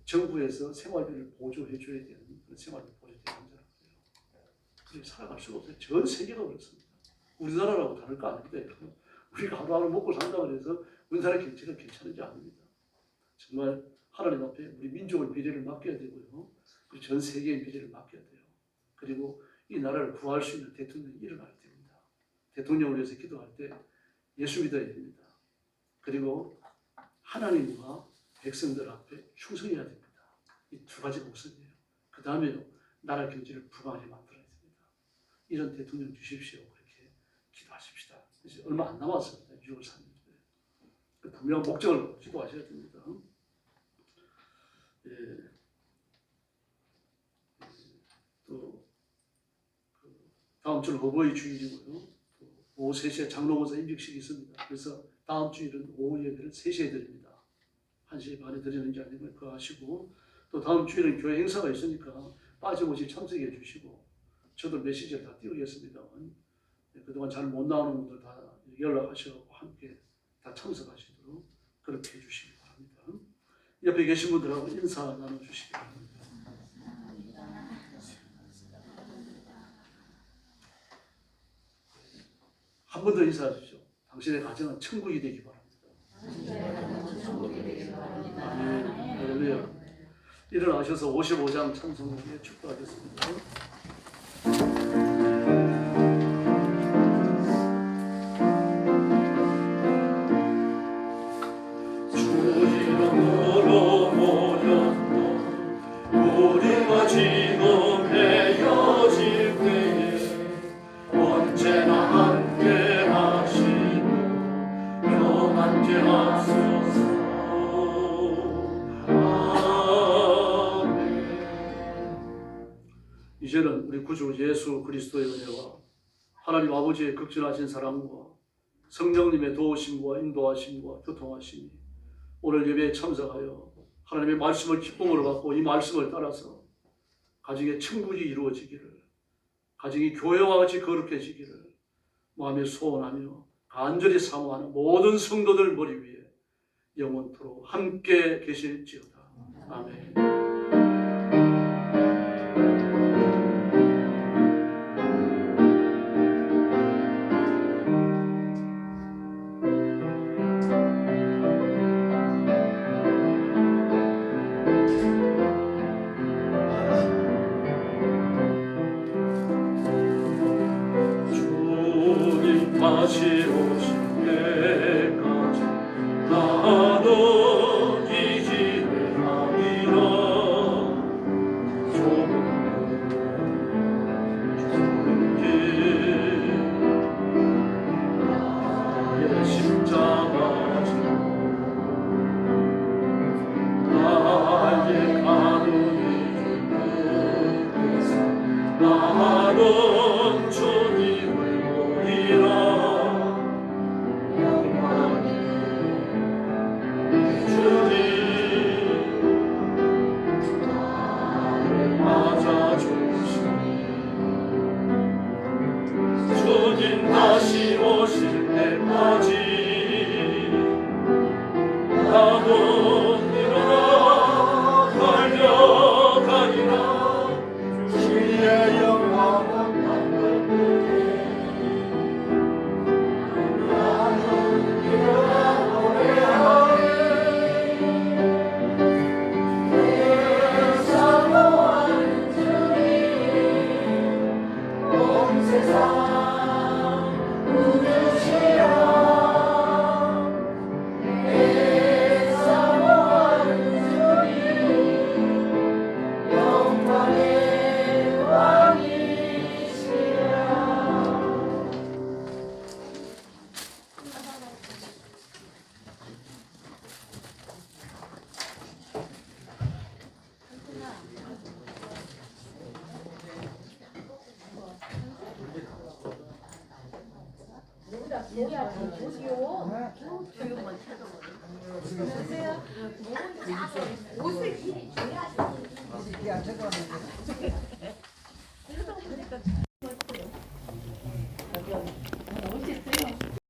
정부에서 생활비를 보조해 줘야 되는 그런 생활비 보조되는 문제라고 해요. 그렇게 살아갈 수가 없어요. 전 세계가 그렇습니다. 우리나라라고 다를 거 아닙니다. 우리가 하루하루 먹고 산다고 해서 우리나라 경제가 괜찮은지 아닙니다. 정말 하나님 앞에 우리 민족의 미래를 맡겨야 되고요. 그리고 전 세계의 미래를 맡겨야 돼요. 그리고 이 나라를 구할 수 있는 대통령이 일어나야 됩니다. 대통령을 위해서 기도할 때 예수 믿어야 됩니다. 그리고 하나님과 백성들 앞에 충성해야 됩니다. 이 두 가지가 우선이에요. 그 다음에요. 나라 경제를 부강하게 만들어야 됩니다. 이런 대통령 주십시오. 그렇게 기도하십시다. 이제 얼마 안 남았습니다. 6월 3일. 분명한 목적을 기도하셔야 됩니다. 예. 또 다음 주는 어버이 주일이고요. 오후 3시에 장로원사 임직식이 있습니다. 그래서 다음 주일은 오후 예배를 3시에 드립니다. 1시 반에 드리는 게 아니고 그거 하시고 또 다음 주일은 교회 행사가 있으니까 빠짐없이 참석해 주시고 저도 메시지를 다 띄우겠습니다만 그동안 잘 못 나오는 분들 다 연락하셔서 함께 다 참석하시도록 그렇게 해주시기 바랍니다. 옆에 계신 분들하고 인사 나눠주시기 바랍니다. 한 번 더 인사하시죠. 당신의 가정은 천국이 되기 바랍니다. 아멘. 할렐루야. 일어나셔서 55장 찬송을 축도하겠습니다. 주 이름으로 모였던 우리가 지금 헤어질 때에 언제나 함께 하시고 평안케 하소서. 이제는 우리 구주 예수 그리스도의 은혜와 하나님 아버지의 극진하신 사랑과 성령님의 도우심과 인도하심과 교통하심이 오늘 예배에 참석하여 하나님의 말씀을 기쁨으로 받고 이 말씀을 따라서 가정의 천국이 이루어지기를, 가정이 교회와 같이 거룩해지기를 마음에 소원하며 간절히 사모하는 모든 성도들 머리 위에 영원토록 함께 계실지어다. 아멘. 다시 오실 때까지 나는 이 길을 가리라. 뭐야 뭐지요? 옷을 길이 줘야지. 야, 저거.